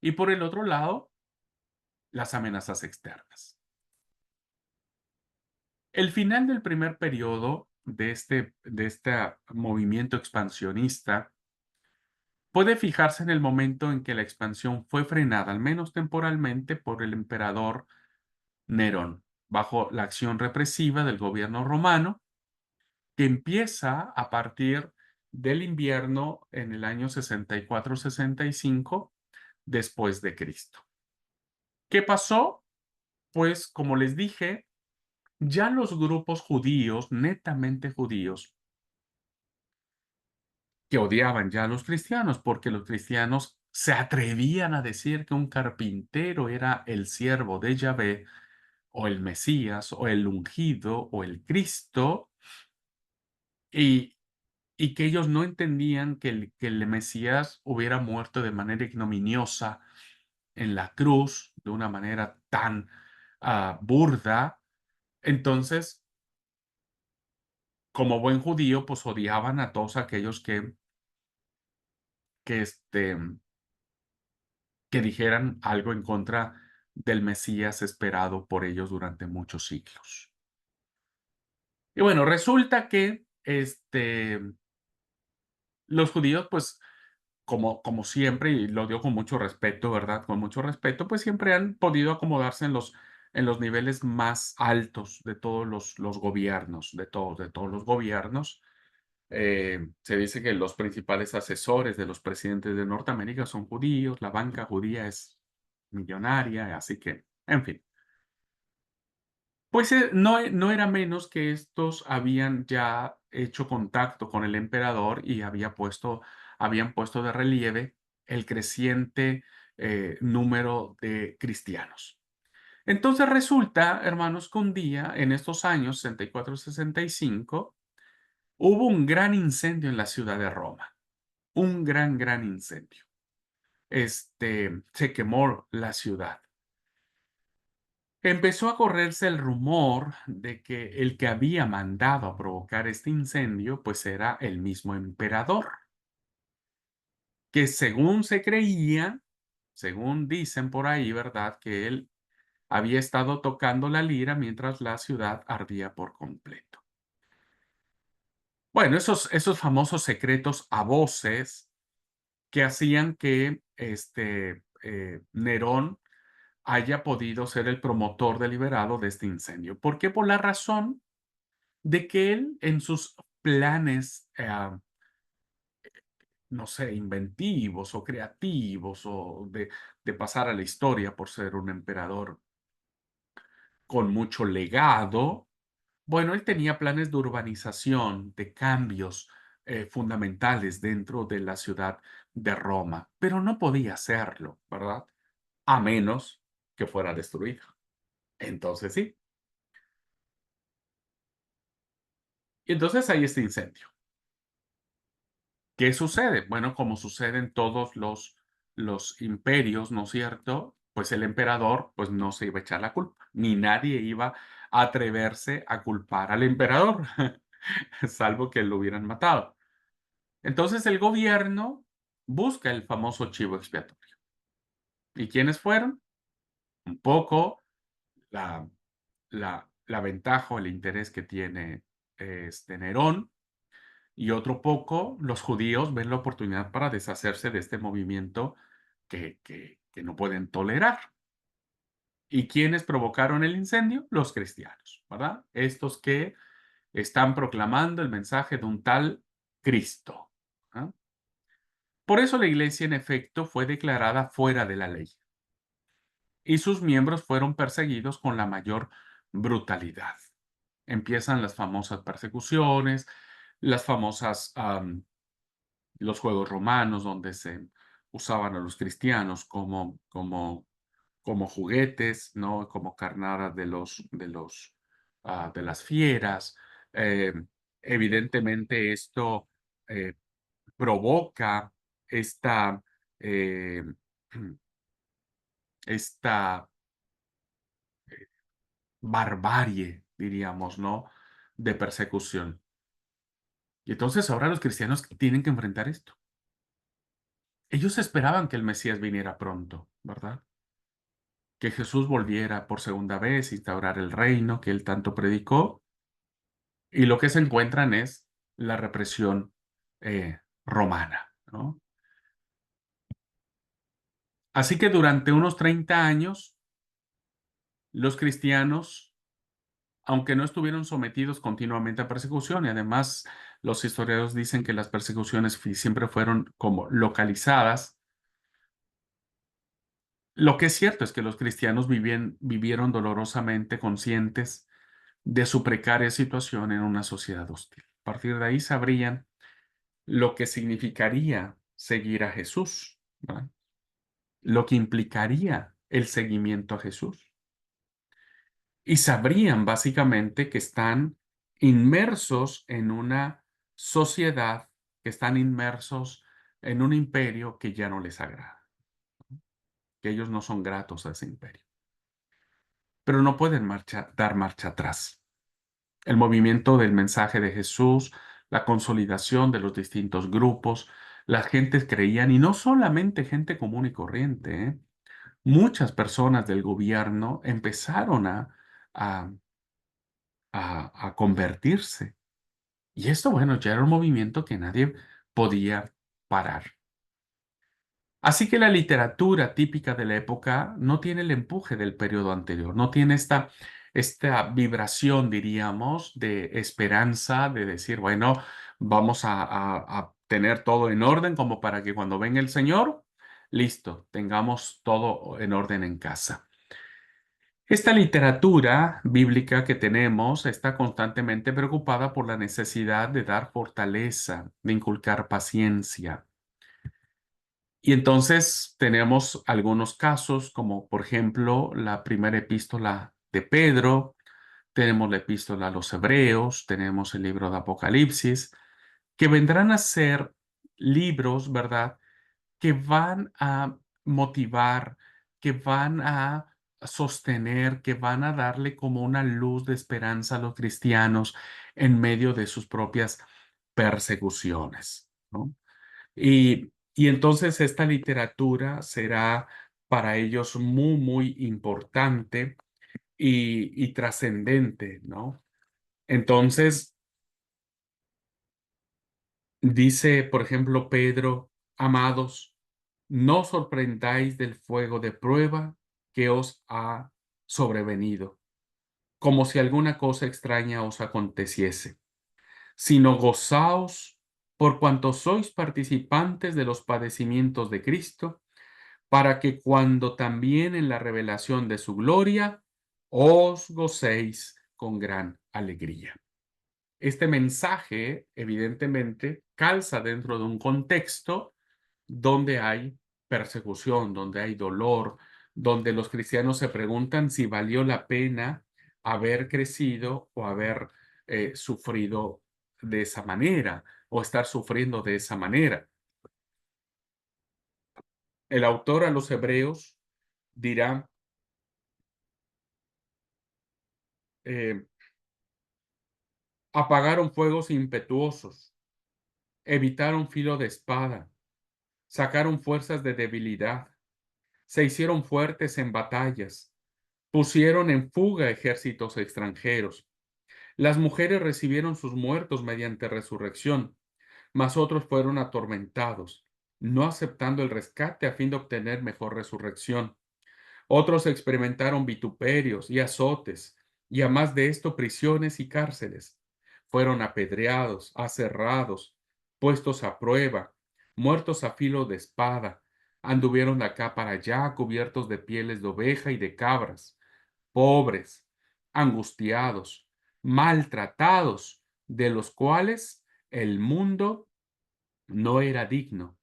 Y por el otro lado, las amenazas externas. El final del primer periodo de este movimiento expansionista puede fijarse en el momento en que la expansión fue frenada, al menos temporalmente, por el emperador Nerón, bajo la acción represiva del gobierno romano, que empieza a partir del invierno en el año 64-65 después de Cristo. ¿Qué pasó? Pues, como les dije, ya los grupos judíos, netamente judíos, que odiaban ya a los cristianos, porque los cristianos se atrevían a decir que un carpintero era el siervo de Yahvé, o el Mesías, o el ungido, o el Cristo, y, y que ellos no entendían que el Mesías hubiera muerto de manera ignominiosa en la cruz, de una manera tan burda. Entonces, como buen judío, pues odiaban a todos aquellos que que dijeran algo en contra del Mesías esperado por ellos durante muchos siglos. Y bueno, resulta que los judíos, pues, como siempre, y lo digo con mucho respeto, ¿verdad? Con mucho respeto, pues siempre han podido acomodarse en los niveles más altos de todos los gobiernos, de todos los gobiernos. Se dice que los principales asesores de los presidentes de Norteamérica son judíos, la banca judía es millonaria, así que, en fin. Pues no era menos que estos habían ya hecho contacto con el emperador y habían puesto de relieve el creciente número de cristianos. Entonces resulta, hermanos, que un día, en estos años 64-65, hubo un gran incendio en la ciudad de Roma. Un gran incendio. Se quemó la ciudad. Empezó a correrse el rumor de que el que había mandado a provocar este incendio, pues era el mismo emperador, que según se creía, según dicen por ahí, ¿verdad? Que él había estado tocando la lira mientras la ciudad ardía por completo. Bueno, esos famosos secretos a voces que hacían que Nerón haya podido ser el promotor deliberado de este incendio. ¿Por qué? Por la razón de que él en sus planes, no sé, inventivos o creativos o de pasar a la historia por ser un emperador con mucho legado, bueno, él tenía planes de urbanización, de cambios fundamentales dentro de la ciudad de Roma, pero no podía hacerlo, ¿verdad? A menos que fuera destruida. Entonces sí. Y entonces hay este incendio. ¿Qué sucede? Bueno, como sucede en todos los imperios, ¿no es cierto? Pues el emperador, pues no se iba a echar la culpa, ni nadie iba a atreverse a culpar al emperador, salvo que lo hubieran matado. Entonces el gobierno busca el famoso chivo expiatorio. ¿Y quiénes fueron? Un poco la, la ventaja o el interés que tiene Nerón. Y otro poco, los judíos ven la oportunidad para deshacerse de este movimiento que no pueden tolerar. ¿Y quiénes provocaron el incendio? Los cristianos, ¿verdad? Estos que están proclamando el mensaje de un tal Cristo, ¿ah? Por eso la iglesia, en efecto, fue declarada fuera de la ley y sus miembros fueron perseguidos con la mayor brutalidad. Empiezan las famosas persecuciones, las famosas, los juegos romanos, donde se usaban a los cristianos como juguetes, ¿no? Como carnadas de las fieras. Eh, Evidentemente, esto eh, provoca esta, eh, esta barbarie, diríamos, ¿no? De persecución. Y entonces ahora los cristianos tienen que enfrentar esto. Ellos esperaban que el Mesías viniera pronto, ¿verdad? Que Jesús volviera por segunda vez, instaurar el reino que él tanto predicó, y lo que se encuentran es la represión romana, ¿no? Así que durante unos 30 años, los cristianos, aunque no estuvieron sometidos continuamente a persecución, y además los historiadores dicen que las persecuciones siempre fueron como localizadas, lo que es cierto es que los cristianos vivieron dolorosamente conscientes de su precaria situación en una sociedad hostil. A partir de ahí sabrían lo que significaría seguir a Jesús, ¿verdad? Lo que implicaría el seguimiento a Jesús. Y sabrían básicamente que están inmersos en una sociedad, que están inmersos en un imperio que ya no les agrada, que ellos no son gratos a ese imperio. Pero no pueden dar marcha atrás. El movimiento del mensaje de Jesús, la consolidación de los distintos grupos, las gentes creían, y no solamente gente común y corriente, ¿eh? Muchas personas del gobierno empezaron a, a convertirse. Y esto, bueno, ya era un movimiento que nadie podía parar. Así que la literatura típica de la época no tiene el empuje del periodo anterior, no tiene esta vibración, diríamos, de esperanza, de decir, bueno, vamos a tener todo en orden como para que cuando venga el Señor, listo, tengamos todo en orden en casa. Esta literatura bíblica que tenemos está constantemente preocupada por la necesidad de dar fortaleza, de inculcar paciencia. Y entonces tenemos algunos casos, como por ejemplo la primera epístola de Pedro, tenemos la epístola a los Hebreos, tenemos el libro de Apocalipsis, que vendrán a ser libros, ¿verdad?, que van a motivar, que van a sostener, que van a darle como una luz de esperanza a los cristianos en medio de sus propias persecuciones, ¿no? Y entonces esta literatura será para ellos muy, muy importante y trascendente, ¿no? Entonces, dice, por ejemplo, Pedro, amados, no os sorprendáis del fuego de prueba que os ha sobrevenido, como si alguna cosa extraña os aconteciese, sino gozaos por cuanto sois participantes de los padecimientos de Cristo, para que cuando también en la revelación de su gloria os gocéis con gran alegría. Este mensaje, evidentemente, calza dentro de un contexto donde hay persecución, donde hay dolor, donde los cristianos se preguntan si valió la pena haber crecido o haber sufrido de esa manera o estar sufriendo de esa manera. El autor a los Hebreos dirá, eh, apagaron fuegos impetuosos, evitaron filo de espada, sacaron fuerzas de debilidad, se hicieron fuertes en batallas, pusieron en fuga ejércitos extranjeros. Las mujeres recibieron sus muertos mediante resurrección, mas otros fueron atormentados, no aceptando el rescate a fin de obtener mejor resurrección. Otros experimentaron vituperios y azotes, y a más de esto prisiones y cárceles. Fueron apedreados, aserrados, puestos a prueba, muertos a filo de espada, anduvieron de acá para allá, cubiertos de pieles de oveja y de cabras, pobres, angustiados, maltratados, de los cuales el mundo no era digno,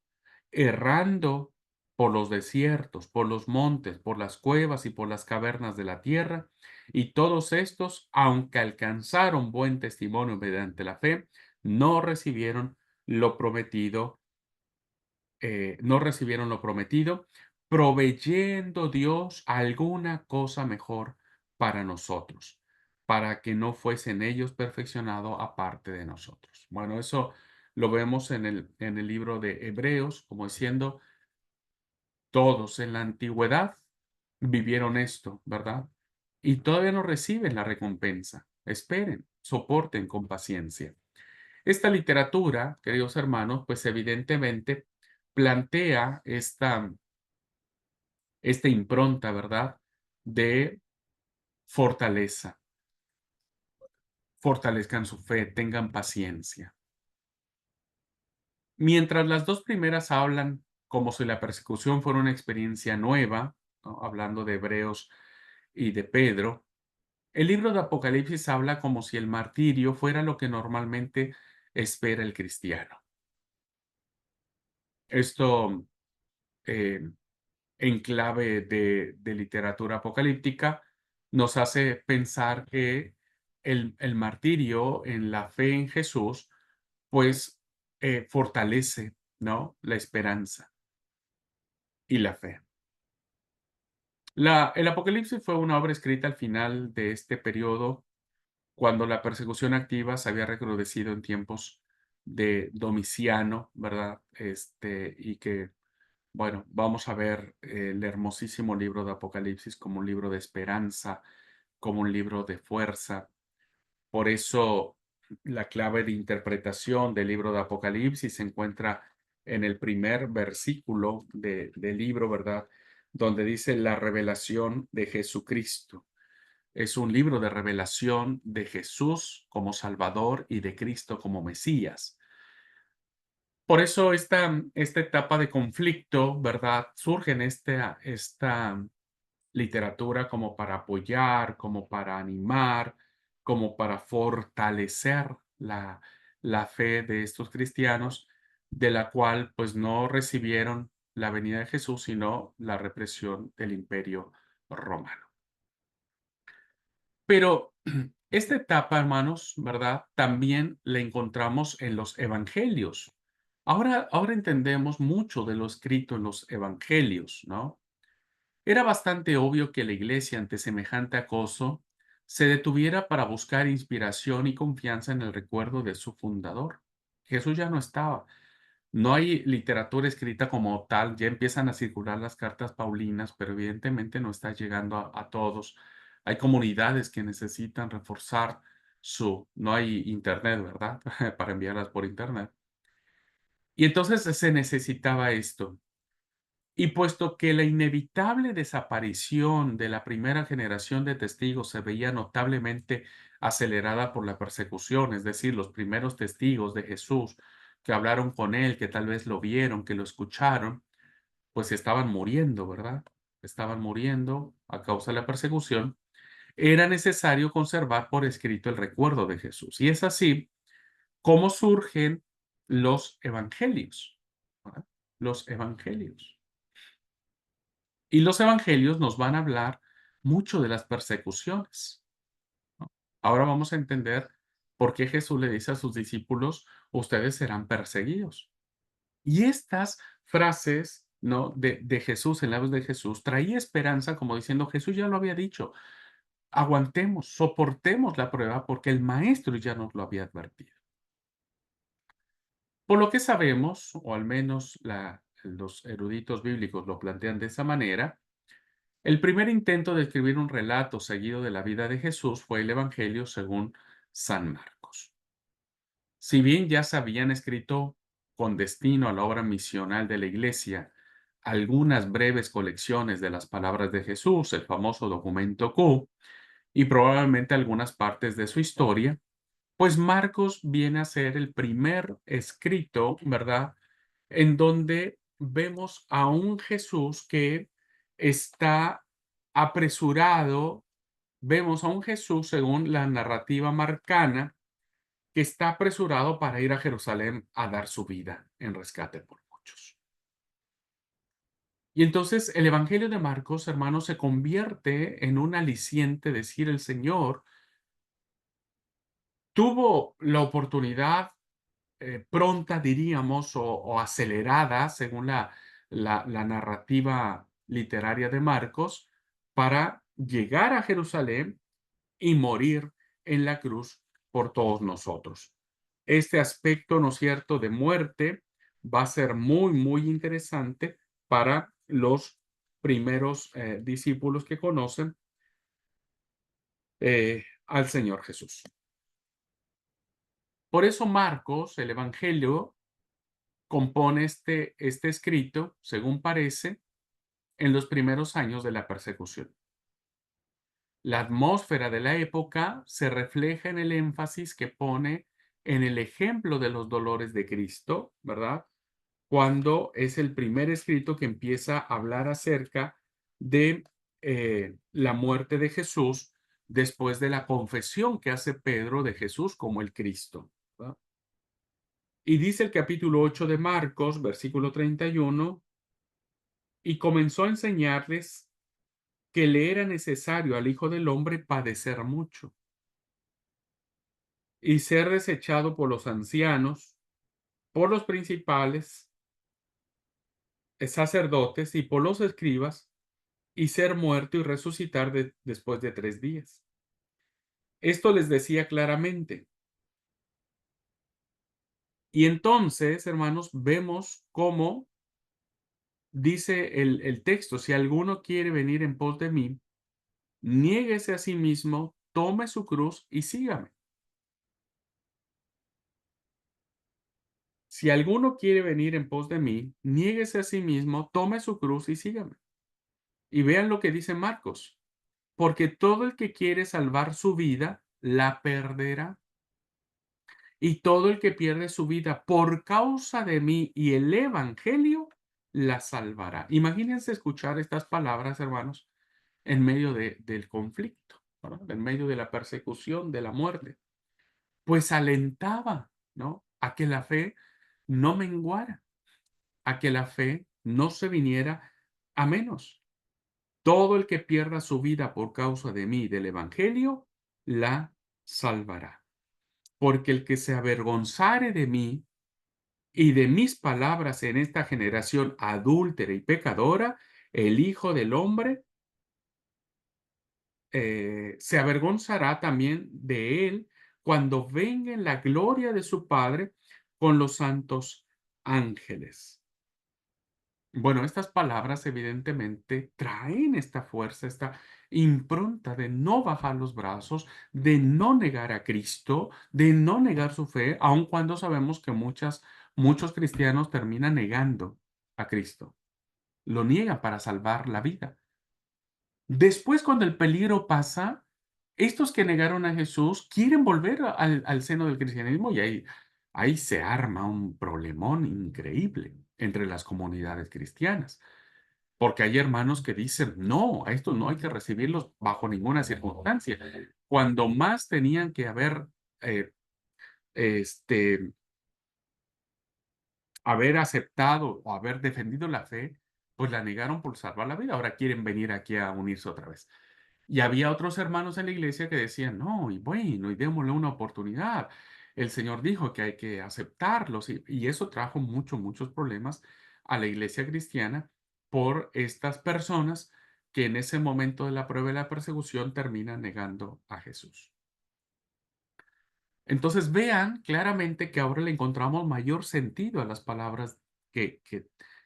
errando por los desiertos, por los montes, por las cuevas y por las cavernas de la tierra, y todos estos, aunque alcanzaron buen testimonio mediante la fe, no recibieron lo prometido, no recibieron lo prometido, proveyendo Dios alguna cosa mejor para nosotros, para que no fuesen ellos perfeccionados aparte de nosotros. Bueno, eso lo vemos en el libro de Hebreos, como diciendo, todos en la antigüedad vivieron esto, ¿verdad? Y todavía no reciben la recompensa. Esperen, soporten con paciencia. Esta literatura, queridos hermanos, pues evidentemente plantea esta impronta, ¿verdad? De fortaleza. Fortalezcan su fe, tengan paciencia. Mientras las dos primeras hablan como si la persecución fuera una experiencia nueva, ¿no? Hablando de Hebreos y de Pedro, el libro de Apocalipsis habla como si el martirio fuera lo que normalmente espera el cristiano. Esto, eh, en clave de literatura apocalíptica, nos hace pensar que el martirio en la fe en Jesús, pues fortalece, ¿no? La esperanza y la fe. El Apocalipsis fue una obra escrita al final de este periodo, cuando la persecución activa se había recrudecido en tiempos de Domiciano, ¿verdad? Y que, bueno, vamos a ver el hermosísimo libro de Apocalipsis como un libro de esperanza, como un libro de fuerza. Por eso la clave de interpretación del libro de Apocalipsis se encuentra en el primer versículo del libro, ¿verdad? Donde dice la revelación de Jesucristo. Es un libro de revelación de Jesús como Salvador y de Cristo como Mesías. Por eso esta etapa de conflicto, ¿verdad? Surge en esta literatura como para apoyar, como para animar, como para fortalecer la fe de estos cristianos, de la cual pues no recibieron la venida de Jesús, sino la represión del imperio romano. Pero esta etapa, hermanos, ¿verdad? También la encontramos en los evangelios. Ahora entendemos mucho de lo escrito en los evangelios, ¿no? Era bastante obvio que la iglesia, ante semejante acoso, se detuviera para buscar inspiración y confianza en el recuerdo de su fundador. Jesús ya no estaba. No hay literatura escrita como tal, ya empiezan a circular las cartas paulinas, pero evidentemente no está llegando a todos. Hay comunidades que necesitan reforzar no hay internet, ¿verdad? Para enviarlas por internet. Y entonces se necesitaba esto. Y puesto que la inevitable desaparición de la primera generación de testigos se veía notablemente acelerada por la persecución, es decir, los primeros testigos de Jesús que hablaron con él, que tal vez lo vieron, que lo escucharon, pues estaban muriendo, ¿verdad? Estaban muriendo a causa de la persecución. Era necesario conservar por escrito el recuerdo de Jesús. Y es así como surgen los evangelios, ¿verdad? Los evangelios. Y los evangelios nos van a hablar mucho de las persecuciones, ¿no? Ahora vamos a entender por qué Jesús le dice a sus discípulos, ustedes serán perseguidos. Y estas frases, ¿no? de Jesús, en labios de Jesús, traía esperanza como diciendo, Jesús ya lo había dicho, aguantemos, soportemos la prueba porque el maestro ya nos lo había advertido. Por lo que sabemos, o al menos los eruditos bíblicos lo plantean de esa manera, el primer intento de escribir un relato seguido de la vida de Jesús fue el Evangelio según San Marcos. Si bien ya se habían escrito con destino a la obra misional de la Iglesia algunas breves colecciones de las palabras de Jesús, el famoso documento Q, y probablemente algunas partes de su historia, pues Marcos viene a ser el primer escrito, ¿verdad?, en donde vemos a un Jesús que está apresurado, vemos a un Jesús, según la narrativa marcana, que está apresurado para ir a Jerusalén a dar su vida en rescate por muchos. Y entonces el Evangelio de Marcos, hermanos, se convierte en un aliciente, decir el Señor tuvo la oportunidad pronta, diríamos, o acelerada, según la narrativa literaria de Marcos, para llegar a Jerusalén y morir en la cruz por todos nosotros. Este aspecto, ¿no es cierto?, de muerte va a ser muy, muy interesante para los primeros discípulos que conocen al Señor Jesús. Por eso Marcos, el Evangelio, compone este escrito, según parece, en los primeros años de la persecución. La atmósfera de la época se refleja en el énfasis que pone en el ejemplo de los dolores de Cristo, ¿verdad? Cuando es el primer escrito que empieza a hablar acerca de la muerte de Jesús después de la confesión que hace Pedro de Jesús como el Cristo, ¿verdad? Y dice el capítulo 8 de Marcos, versículo 31, y comenzó a enseñarles que le era necesario al Hijo del Hombre padecer mucho y ser desechado por los ancianos, por los principales sacerdotes y por los escribas, y ser muerto y resucitar después de 3 días. Esto les decía claramente. Y entonces, hermanos, vemos cómo dice el texto, si alguno quiere venir en pos de mí, niéguese a sí mismo, tome su cruz y sígame. Si alguno quiere venir en pos de mí, niéguese a sí mismo, tome su cruz y sígame. Y vean lo que dice Marcos, porque todo el que quiere salvar su vida, la perderá. Y todo el que pierde su vida por causa de mí y el evangelio, la salvará. Imagínense escuchar estas palabras, hermanos, en medio del conflicto, ¿verdad? En medio de la persecución, de la muerte. Pues alentaba, ¿no?, a que la fe no menguara, a que la fe no se viniera a menos. Todo el que pierda su vida por causa de mí y del evangelio, la salvará. Porque el que se avergonzare de mí y de mis palabras en esta generación adúltera y pecadora, el Hijo del Hombre se avergonzará también de él cuando venga en la gloria de su Padre con los santos ángeles. Bueno, estas palabras evidentemente traen esta fuerza, esta impronta de no bajar los brazos, de no negar a Cristo, de no negar su fe, aun cuando sabemos que muchos cristianos terminan negando a Cristo. Lo niegan para salvar la vida. Después, cuando el peligro pasa, estos que negaron a Jesús quieren volver al seno del cristianismo y ahí se arma un problemón increíble entre las comunidades cristianas. Porque hay hermanos que dicen, no, a estos no hay que recibirlos bajo ninguna circunstancia. Cuando más tenían que eh, este, haber aceptado o haber defendido la fe, pues la negaron por salvar la vida. Ahora quieren venir aquí a unirse otra vez. Y había otros hermanos en la iglesia que decían, no, y bueno, y démosle una oportunidad. El Señor dijo que hay que aceptarlos y eso trajo muchos problemas a la iglesia cristiana por estas personas que en ese momento de la prueba y la persecución terminan negando a Jesús. Entonces vean claramente que ahora le encontramos mayor sentido a las palabras que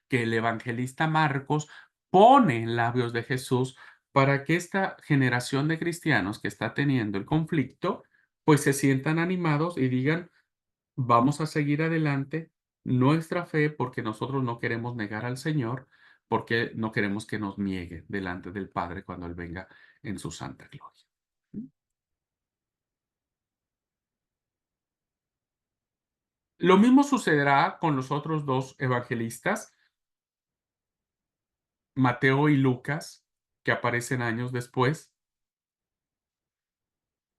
el evangelista Marcos pone en labios de Jesús para que esta generación de cristianos que está teniendo el conflicto, pues se sientan animados y digan, vamos a seguir adelante nuestra fe porque nosotros no queremos negar al Señor, porque no queremos que nos niegue delante del Padre cuando Él venga en su santa gloria. Lo mismo sucederá con los otros 2 evangelistas, Mateo y Lucas, que aparecen años después,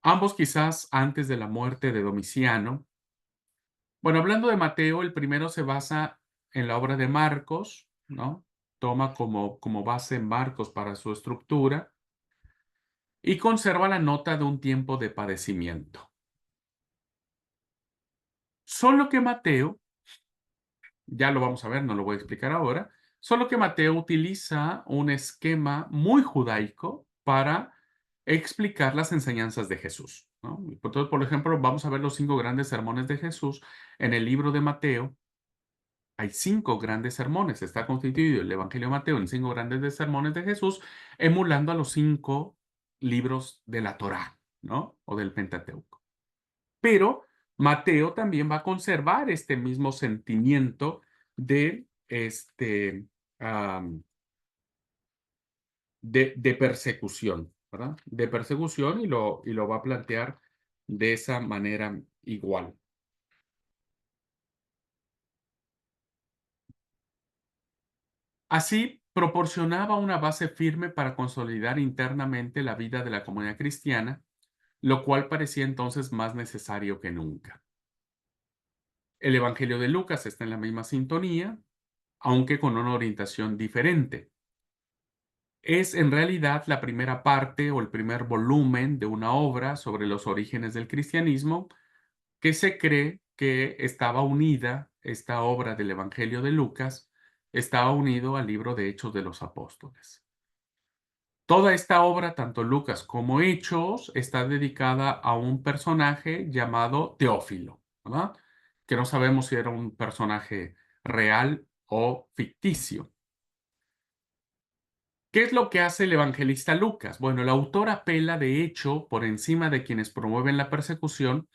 ambos quizás antes de la muerte de Domiciano. Bueno, hablando de Mateo, el primero se basa en la obra de Marcos, ¿no? Toma como base Marcos para su estructura y conserva la nota de un tiempo de padecimiento. Solo que Mateo, ya lo vamos a ver, no lo voy a explicar ahora, solo que Mateo utiliza un esquema muy judaico para explicar las enseñanzas de Jesús, ¿no? Entonces, por ejemplo, vamos a ver los 5 grandes sermones de Jesús en el libro de Mateo. Hay 5 grandes sermones. Está constituido el Evangelio de Mateo en 5 grandes sermones de Jesús, emulando a los 5 libros de la Torá, ¿no? O del Pentateuco. Pero Mateo también va a conservar este mismo sentimiento de, am, de persecución, ¿verdad? De persecución y lo va a plantear de esa manera igual. Así, proporcionaba una base firme para consolidar internamente la vida de la comunidad cristiana, lo cual parecía entonces más necesario que nunca. El Evangelio de Lucas está en la misma sintonía, aunque con una orientación diferente. Es en realidad la primera parte o el primer volumen de una obra sobre los orígenes del cristianismo que se cree que estaba unida, esta obra del Evangelio de Lucas, estaba unido al libro de Hechos de los Apóstoles. Toda esta obra, tanto Lucas como Hechos, está dedicada a un personaje llamado Teófilo, ¿verdad? Que no sabemos si era un personaje real o ficticio. ¿Qué es lo que hace el evangelista Lucas? Bueno, el autor apela, de hecho, por encima de quienes promueven la persecución,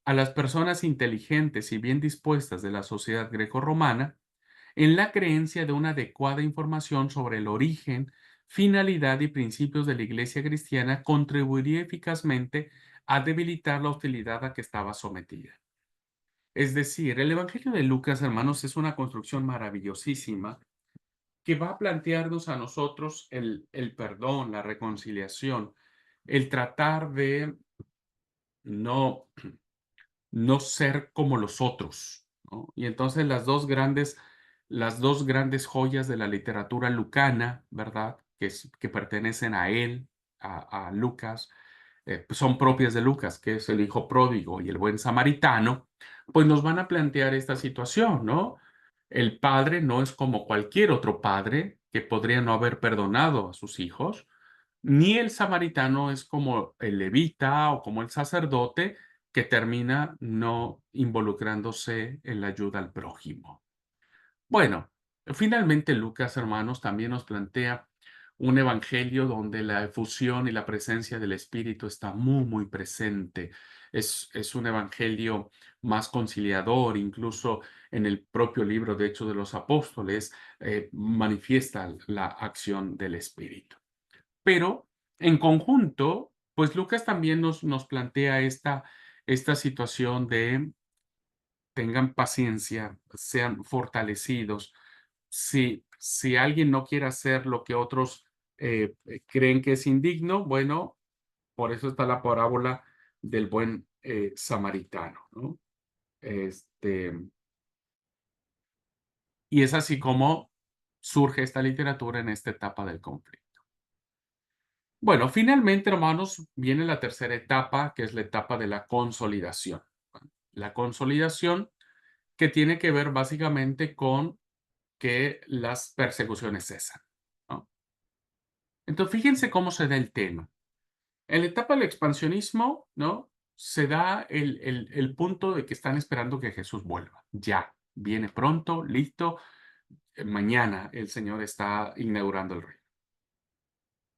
a las personas inteligentes y bien dispuestas de la sociedad grecorromana en la creencia de una adecuada información sobre el origen, finalidad y principios de la Iglesia cristiana contribuiría eficazmente a debilitar la hostilidad a que estaba sometida. Es decir, el Evangelio de Lucas, hermanos, es una construcción maravillosísima que va a plantearnos a nosotros el perdón, la reconciliación, el tratar de no no ser como los otros, ¿no? Y entonces las dos grandes joyas de la literatura lucana, ¿verdad? Que pertenecen a él, a Lucas, pues son propias de Lucas, que es el hijo pródigo y el buen samaritano, pues nos van a plantear esta situación, ¿no? El padre no es como cualquier otro padre que podría no haber perdonado a sus hijos, ni el samaritano es como el levita o como el sacerdote que termina no involucrándose en la ayuda al prójimo. Bueno, finalmente Lucas, hermanos, también nos plantea un evangelio donde la efusión y la presencia del Espíritu está muy, muy presente. Es un evangelio más conciliador, incluso en el propio libro de Hechos de los Apóstoles manifiesta la acción del Espíritu. Pero en conjunto, pues Lucas también nos plantea esta situación de tengan paciencia, sean fortalecidos. Si alguien no quiere hacer lo que otros creen que es indigno, bueno, por eso está la parábola del buen samaritano, ¿no? Este, y es así como surge esta literatura en esta etapa del conflicto. Bueno, finalmente, hermanos, viene la tercera etapa, que es la etapa de la consolidación. La consolidación que tiene que ver básicamente con que las persecuciones cesan, ¿no? Entonces, fíjense cómo se da el tema. En la etapa del expansionismo, ¿no? Se da el punto de que están esperando que Jesús vuelva. Ya, viene pronto, listo. Mañana el Señor está inaugurando el reino.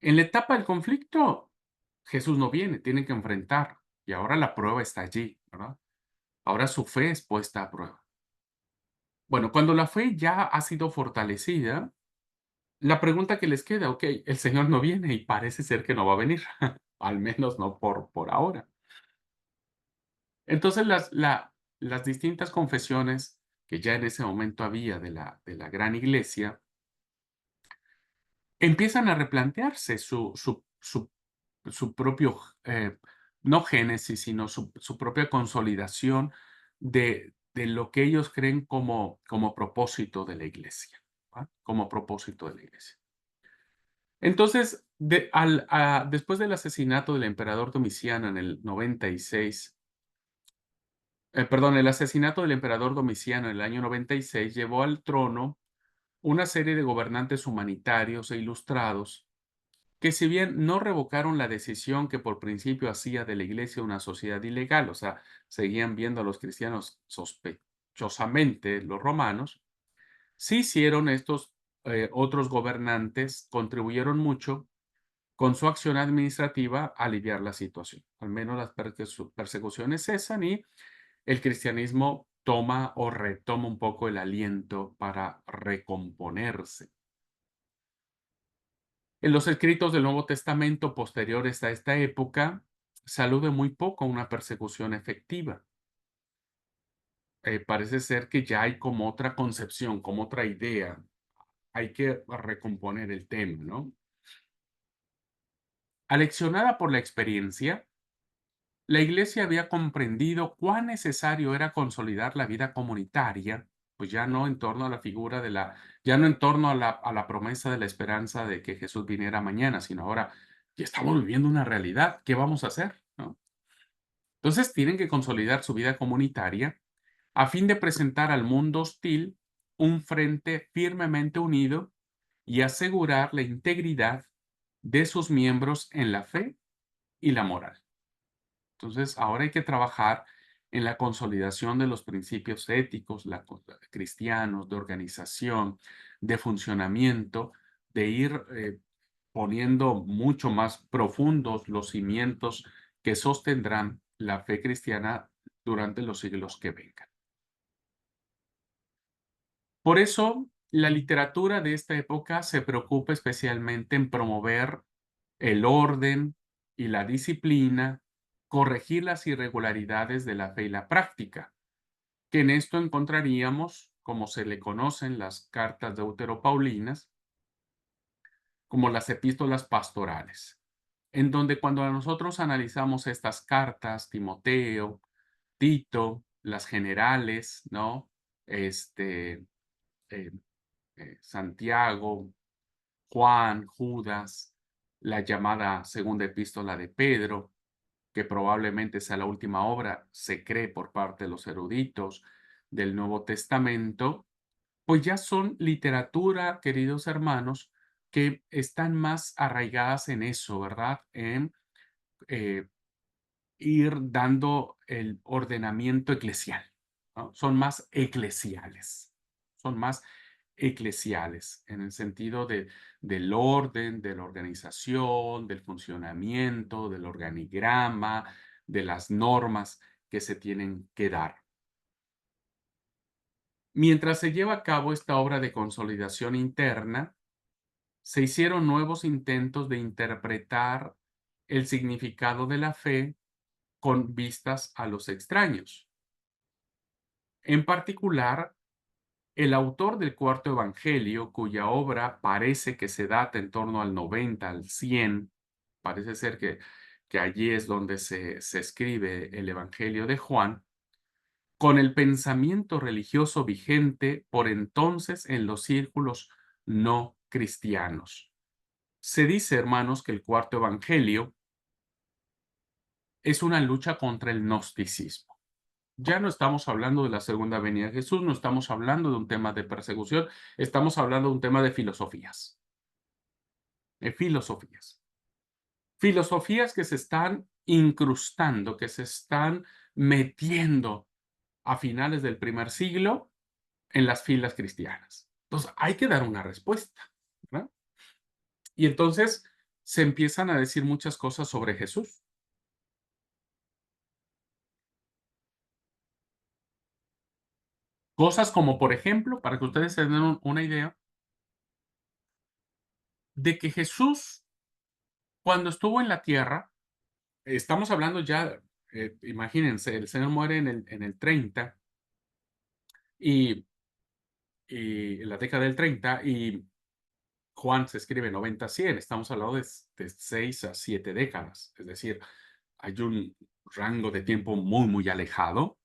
En la etapa del conflicto, Jesús no viene, tienen que enfrentar. Y ahora la prueba está allí, ¿verdad? Ahora su fe es puesta a prueba. Bueno, cuando la fe ya ha sido fortalecida, la pregunta que les queda, ok, el Señor no viene y parece ser que no va a venir, al menos no por ahora. Entonces las distintas confesiones que ya en ese momento había de la gran iglesia, empiezan a replantearse su propio, no génesis, sino su propia consolidación de lo que ellos creen como propósito de la iglesia, ¿va? Como propósito de la iglesia. Entonces, después del asesinato del emperador Domiciano en el 96, perdón, el asesinato del emperador Domiciano en el año 96 llevó al trono una serie de gobernantes humanitarios e ilustrados que, si bien no revocaron la decisión que por principio hacía de la iglesia una sociedad ilegal, o sea, seguían viendo a los cristianos sospechosamente los romanos, sí hicieron estos otros gobernantes, contribuyeron mucho con su acción administrativa a aliviar la situación. Al menos las persecuciones cesan y el cristianismo toma o retoma un poco el aliento para recomponerse. En los escritos del Nuevo Testamento posteriores a esta época, se alude muy poco a una persecución efectiva. Parece ser que ya hay como otra concepción, como otra idea. Hay que recomponer el tema, ¿no? Aleccionada por la experiencia, la Iglesia había comprendido cuán necesario era consolidar la vida comunitaria, pues ya no en torno a la figura ya no en torno a la promesa de la esperanza de que Jesús viniera mañana, sino ahora ya estamos viviendo una realidad. ¿Qué vamos a hacer? ¿No? Entonces tienen que consolidar su vida comunitaria a fin de presentar al mundo hostil un frente firmemente unido y asegurar la integridad de sus miembros en la fe y la moral. Entonces, ahora hay que trabajar en la consolidación de los principios éticos, cristianos, de organización, de funcionamiento, de ir poniendo mucho más profundos los cimientos que sostendrán la fe cristiana durante los siglos que vengan. Por eso, la literatura de esta época se preocupa especialmente en promover el orden y la disciplina, corregir las irregularidades de la fe y la práctica, que en esto encontraríamos, como se le conocen las cartas deuteropaulinas, como las epístolas pastorales, en donde cuando nosotros analizamos estas cartas, Timoteo, Tito, las generales, ¿no? Este, eh, Santiago, Juan, Judas, la llamada segunda epístola de Pedro, que probablemente sea la última obra, se cree por parte de los eruditos del Nuevo Testamento, pues ya son literatura, queridos hermanos, que están más arraigadas en eso, ¿verdad? En eh, ir dando el ordenamiento eclesial, ¿no? Son más eclesiales, son más eclesiales en el sentido del orden, de la organización, del funcionamiento, del organigrama, de las normas que se tienen que dar. Mientras se lleva a cabo esta obra de consolidación interna, se hicieron nuevos intentos de interpretar el significado de la fe con vistas a los extraños. En particular, el autor del cuarto evangelio, cuya obra parece que se data en torno al 90, al 100, parece ser que allí es donde se escribe el evangelio de Juan, con el pensamiento religioso vigente por entonces en los círculos no cristianos. Se dice, hermanos, que el cuarto evangelio es una lucha contra el gnosticismo. Ya no estamos hablando de la segunda venida de Jesús, no estamos hablando de un tema de persecución, estamos hablando de un tema de filosofías, de filosofías. Filosofías que se están incrustando, que se están metiendo a finales del primer siglo en las filas cristianas. Entonces, hay que dar una respuesta, ¿verdad? Y entonces se empiezan a decir muchas cosas sobre Jesús. Cosas como, por ejemplo, para que ustedes se den una idea, de que Jesús, cuando estuvo en la tierra, estamos hablando ya imagínense, el Señor muere en el 30 y, y en la década del 30 y Juan se escribe 90-100. Estamos hablando de 6 a 7 décadas. Es decir, hay un rango de tiempo muy, muy alejado.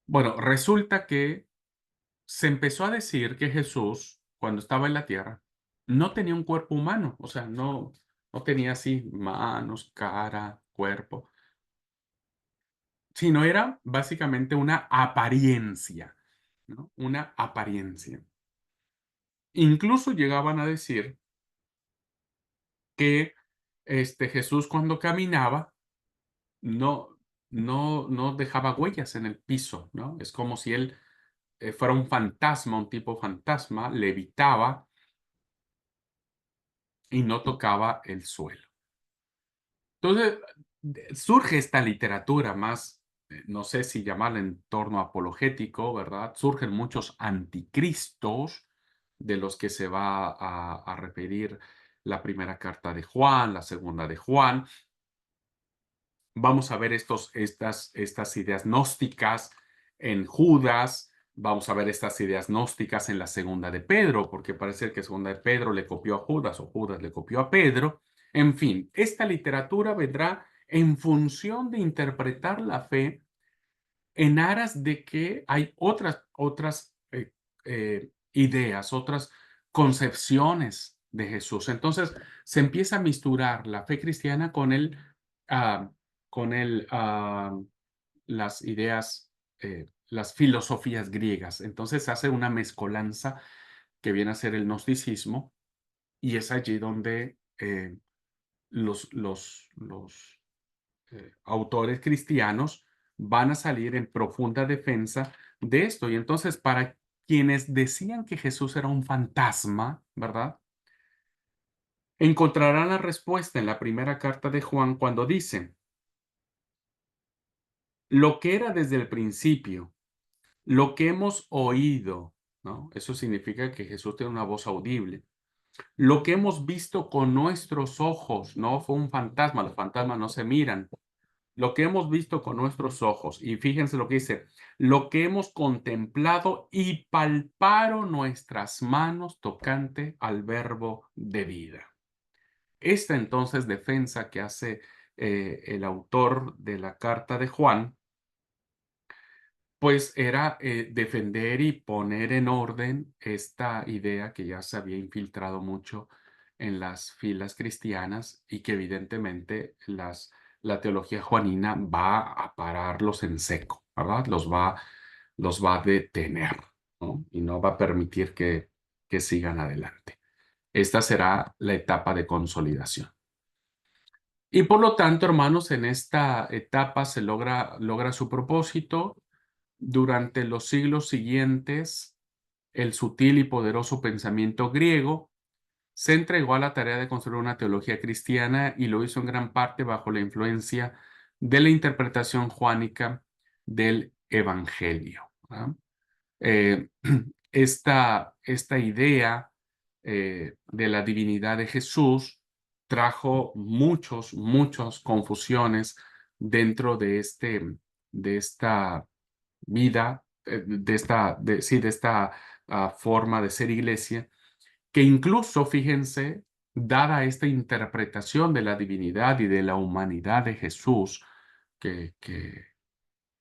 Bueno, resulta que se empezó a decir que Jesús, cuando estaba en la tierra, no tenía un cuerpo humano, o sea, no tenía así manos, cara, cuerpo, sino era básicamente una apariencia, ¿no? Una apariencia. Incluso llegaban a decir que Jesús cuando caminaba no, no dejaba huellas en el piso, ¿no? Es como si él fuera un fantasma, un tipo fantasma, levitaba y no tocaba el suelo. Entonces, surge esta literatura más, no sé si llamarla en torno apologético, ¿verdad? Surgen muchos anticristos de los que se va a referir la primera carta de Juan, la segunda de Juan. Vamos a ver estas ideas gnósticas en Judas, vamos a ver estas ideas gnósticas en la segunda de Pedro, porque parece que segunda de Pedro le copió a Judas o Judas le copió a Pedro. En fin, esta literatura vendrá en función de interpretar la fe en aras de que hay otras ideas, otras concepciones de Jesús. Entonces, se empieza a misturar la fe cristiana ah, con las ideas, las filosofías griegas. Entonces, hace una mezcolanza que viene a ser el gnosticismo y es allí donde los autores cristianos van a salir en profunda defensa de esto. Y entonces, para quienes decían que Jesús era un fantasma, ¿verdad? Encontrarán la respuesta en la primera carta de Juan cuando dice, lo que era desde el principio, lo que hemos oído, ¿no? Eso significa que Jesús tiene una voz audible. Lo que hemos visto con nuestros ojos, no fue un fantasma, los fantasmas no se miran, lo que hemos visto con nuestros ojos, y fíjense lo que dice, lo que hemos contemplado y palparon nuestras manos tocante al verbo de vida. Esta entonces defensa que hace el autor de la carta de Juan, pues era defender y poner en orden esta idea que ya se había infiltrado mucho en las filas cristianas y que evidentemente la teología juanina va a pararlos en seco, ¿verdad? Los va a detener, ¿no? Y no va a permitir que sigan adelante. Esta será la etapa de consolidación. Y por lo tanto, hermanos, en esta etapa se logra su propósito. Durante los siglos siguientes, el sutil y poderoso pensamiento griego se entregó a la tarea de construir una teología cristiana y lo hizo en gran parte bajo la influencia de la interpretación juánica del Evangelio, ¿verdad? Eh, esta idea de la divinidad de Jesús trajo muchas confusiones dentro de esta vida, de esta forma de ser iglesia, que incluso, fíjense, dada esta interpretación de la divinidad y de la humanidad de Jesús que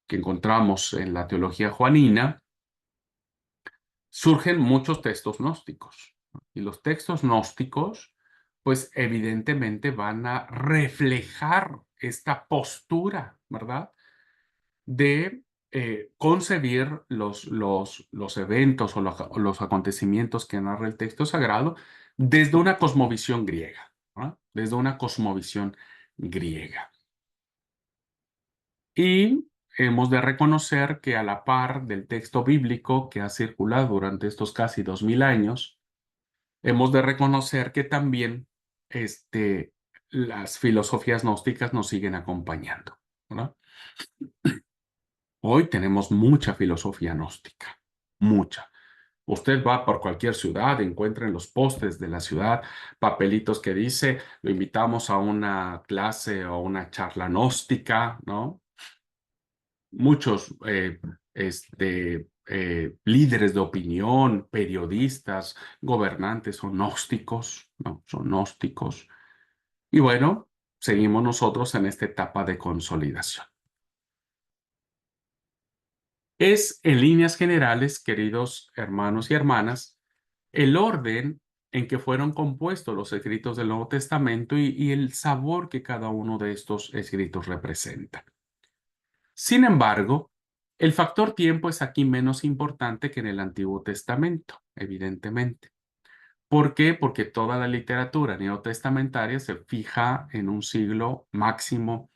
encontramos en la teología juanina, surgen muchos textos gnósticos, ¿no? Y los textos gnósticos, pues evidentemente van a reflejar esta postura, ¿verdad? De concebir los eventos o los acontecimientos que narra el texto sagrado desde una cosmovisión griega, ¿no? Desde una cosmovisión griega. Y hemos de reconocer que a la par del texto bíblico que ha circulado durante estos casi 2000 años, hemos de reconocer que también las filosofías gnósticas nos siguen acompañando, ¿no? Hoy tenemos mucha filosofía gnóstica, mucha. Usted va por cualquier ciudad, encuentra en los postes de la ciudad papelitos que dice, lo invitamos a una clase o una charla gnóstica, ¿no? Muchos líderes de opinión, periodistas, gobernantes son gnósticos, ¿no? Son gnósticos. Y bueno, seguimos nosotros en esta etapa de consolidación. Es, en líneas generales, queridos hermanos y hermanas, el orden en que fueron compuestos los escritos del Nuevo Testamento y el sabor que cada uno de estos escritos representa. Sin embargo, el factor tiempo es aquí menos importante que en el Antiguo Testamento, evidentemente. ¿Por qué? Porque toda la literatura neotestamentaria se fija en un siglo máximo,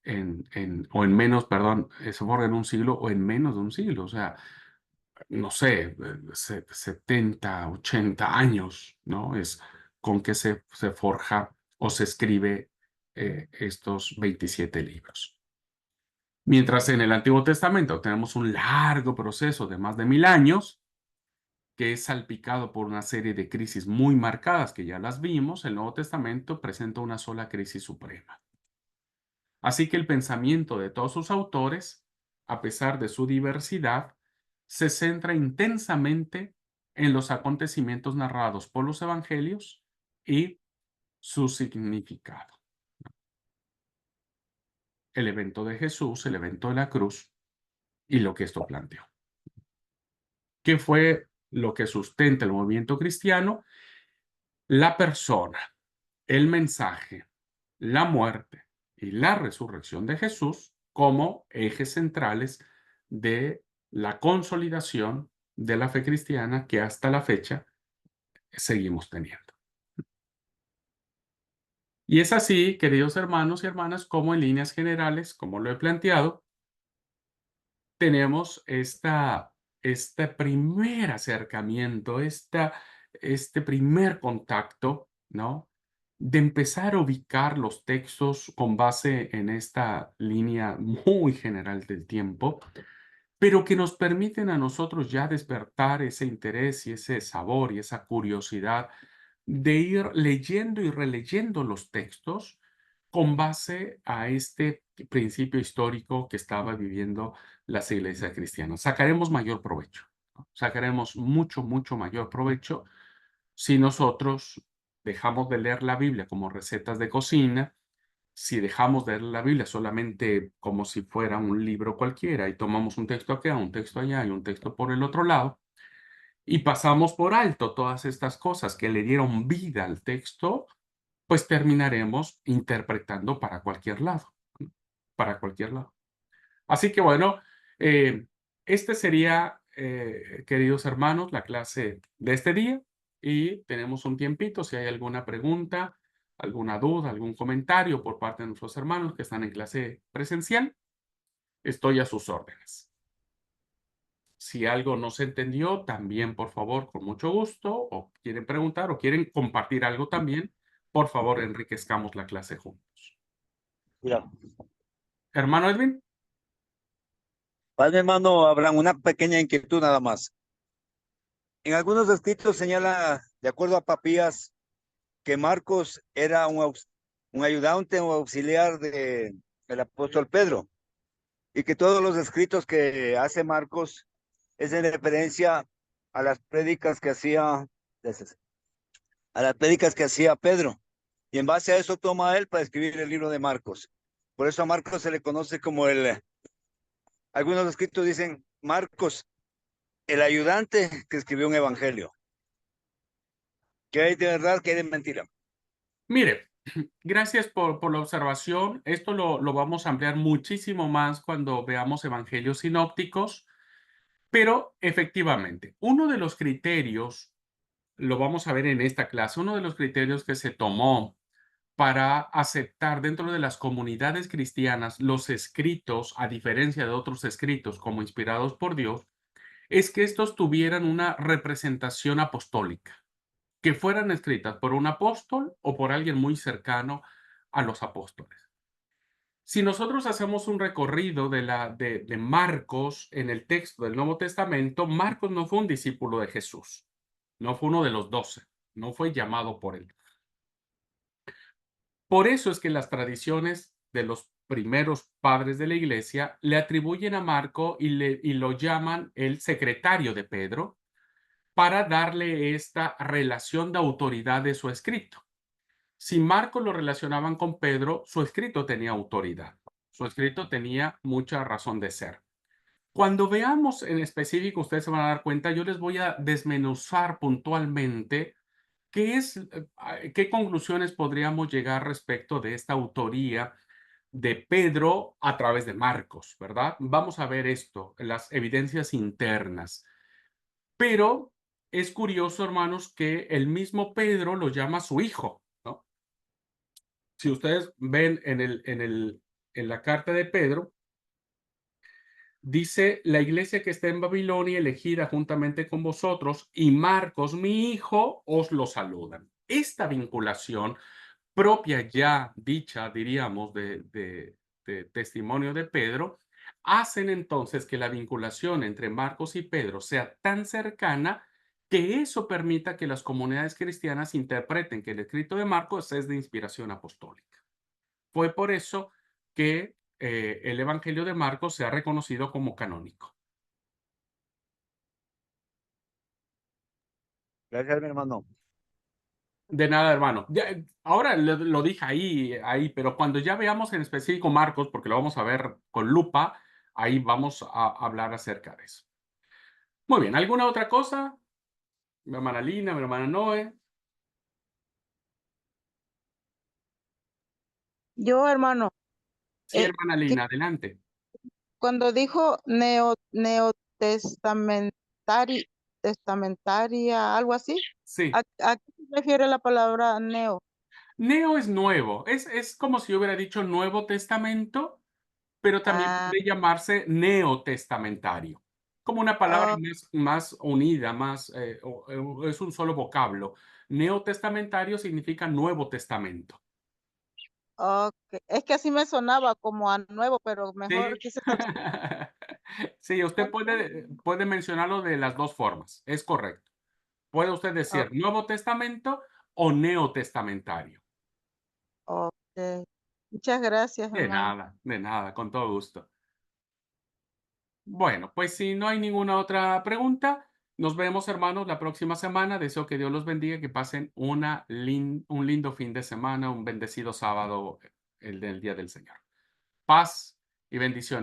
o en menos, perdón, se forja en un siglo o en menos de un siglo. O sea, no sé, 70, 80 años, ¿no? Es con que se forja o se escribe estos 27 libros. Mientras en el Antiguo Testamento tenemos un largo proceso de más de 1000 años, que es salpicado por una serie de crisis muy marcadas que ya las vimos, el Nuevo Testamento presenta una sola crisis suprema. Así que el pensamiento de todos sus autores, a pesar de su diversidad, se centra intensamente en los acontecimientos narrados por los evangelios y su significado. El evento de Jesús, el evento de la cruz y lo que esto planteó. ¿Qué fue lo que sustenta el movimiento cristiano? La persona, el mensaje, la muerte y la resurrección de Jesús como ejes centrales de la consolidación de la fe cristiana que hasta la fecha seguimos teniendo. Y es así, queridos hermanos y hermanas, como en líneas generales, como lo he planteado, tenemos este primer acercamiento, este primer contacto, ¿no? De empezar a ubicar los textos con base en esta línea muy general del tiempo, pero que nos permiten a nosotros ya despertar ese interés y ese sabor y esa curiosidad de ir leyendo y releyendo los textos con base a este principio histórico que estaba viviendo las iglesias cristianas. Sacaremos mayor provecho, ¿no? Sacaremos mucho, mucho mayor provecho si nosotros dejamos de leer la Biblia como recetas de cocina, si dejamos de leer la Biblia solamente como si fuera un libro cualquiera y tomamos un texto acá, un texto allá y un texto por el otro lado, y pasamos por alto todas estas cosas que le dieron vida al texto, pues terminaremos interpretando para cualquier lado, ¿no? Para cualquier lado. Así que bueno, este sería, queridos hermanos, la clase de este día y tenemos un tiempito si hay alguna pregunta, alguna duda, algún comentario por parte de nuestros hermanos que están en clase presencial, estoy a sus órdenes. Si algo no se entendió, también por favor, con mucho gusto, o quieren preguntar o quieren compartir algo también, por favor, enriquezcamos la clase juntos. Mira, Hermano Edwin. padre hermano Abraham, una pequeña inquietud nada más. En algunos escritos señala, de acuerdo a Papías, que Marcos era un ayudante o auxiliar del apóstol Pedro, y que todos los escritos que hace Marcos es en referencia a las prédicas que hacía, a las prédicas que hacía Pedro. Y en base a eso toma él para escribir el libro de Marcos. Por eso a Marcos se le conoce como algunos escritos dicen Marcos, el ayudante que escribió un evangelio. ¿Qué hay de verdad, qué hay de mentira? Mire, gracias por la observación. Esto lo vamos a ampliar muchísimo más cuando veamos evangelios sinópticos, pero efectivamente, uno de los criterios, lo vamos a ver en esta clase, uno de los criterios que se tomó para aceptar dentro de las comunidades cristianas los escritos, a diferencia de otros escritos como inspirados por Dios, es que estos tuvieran una representación apostólica, que fueran escritas por un apóstol o por alguien muy cercano a los apóstoles. Si nosotros hacemos un recorrido de Marcos en el texto del Nuevo Testamento, Marcos no fue un discípulo de Jesús, no fue uno de los 12, no fue llamado por él. Por eso es que las tradiciones de los primeros padres de la iglesia le atribuyen a Marco y lo llaman el secretario de Pedro para darle esta relación de autoridad de su escrito. Si Marco lo relacionaban con Pedro, su escrito tenía autoridad, su escrito tenía mucha razón de ser. Cuando veamos en específico, ustedes se van a dar cuenta, yo les voy a desmenuzar puntualmente qué conclusiones podríamos llegar respecto de esta autoría de Pedro a través de Marcos, ¿verdad? Vamos a ver esto, las evidencias internas. Pero es curioso, hermanos, que el mismo Pedro lo llama su hijo, ¿no? Si ustedes ven en la carta de Pedro, dice, la iglesia que está en Babilonia, elegida juntamente con vosotros, y Marcos, mi hijo, os lo saludan. Esta vinculación propia ya dicha, diríamos, de testimonio de Pedro, hacen entonces que la vinculación entre Marcos y Pedro sea tan cercana que eso permita que las comunidades cristianas interpreten que el escrito de Marcos es de inspiración apostólica. Fue por eso que el Evangelio de Marcos se ha reconocido como canónico. Gracias, mi hermano. De nada, hermano. Ahora lo dije ahí, pero cuando ya veamos en específico Marcos, porque lo vamos a ver con lupa, ahí vamos a hablar acerca de eso. Muy bien, ¿alguna otra cosa? Mi hermana Lina, mi hermana Noé. Yo, hermano, Sí, eh, hermana que Lina, adelante. cuando dijo testamentaria, algo así, Sí, ¿a qué se refiere la palabra neo? Neo es nuevo. Es como si yo hubiera dicho Nuevo Testamento, pero también Ah, puede llamarse neotestamentario, como una palabra oh, más unida, es un solo vocablo. Neotestamentario significa Nuevo Testamento. ok. Es que así me sonaba como a nuevo, pero Sí. mejor quise tratar. Sí, usted puede mencionarlo de las dos formas, es correcto. Puede usted Oh, decir Nuevo Testamento o Neotestamentario. ok. Muchas gracias, hermano. De nada, con todo gusto. Bueno, pues si no hay ninguna otra pregunta, nos vemos, hermanos, la próxima semana. Deseo que Dios los bendiga, que pasen un lindo fin de semana, un bendecido sábado, el del Día del Señor. Paz y bendiciones.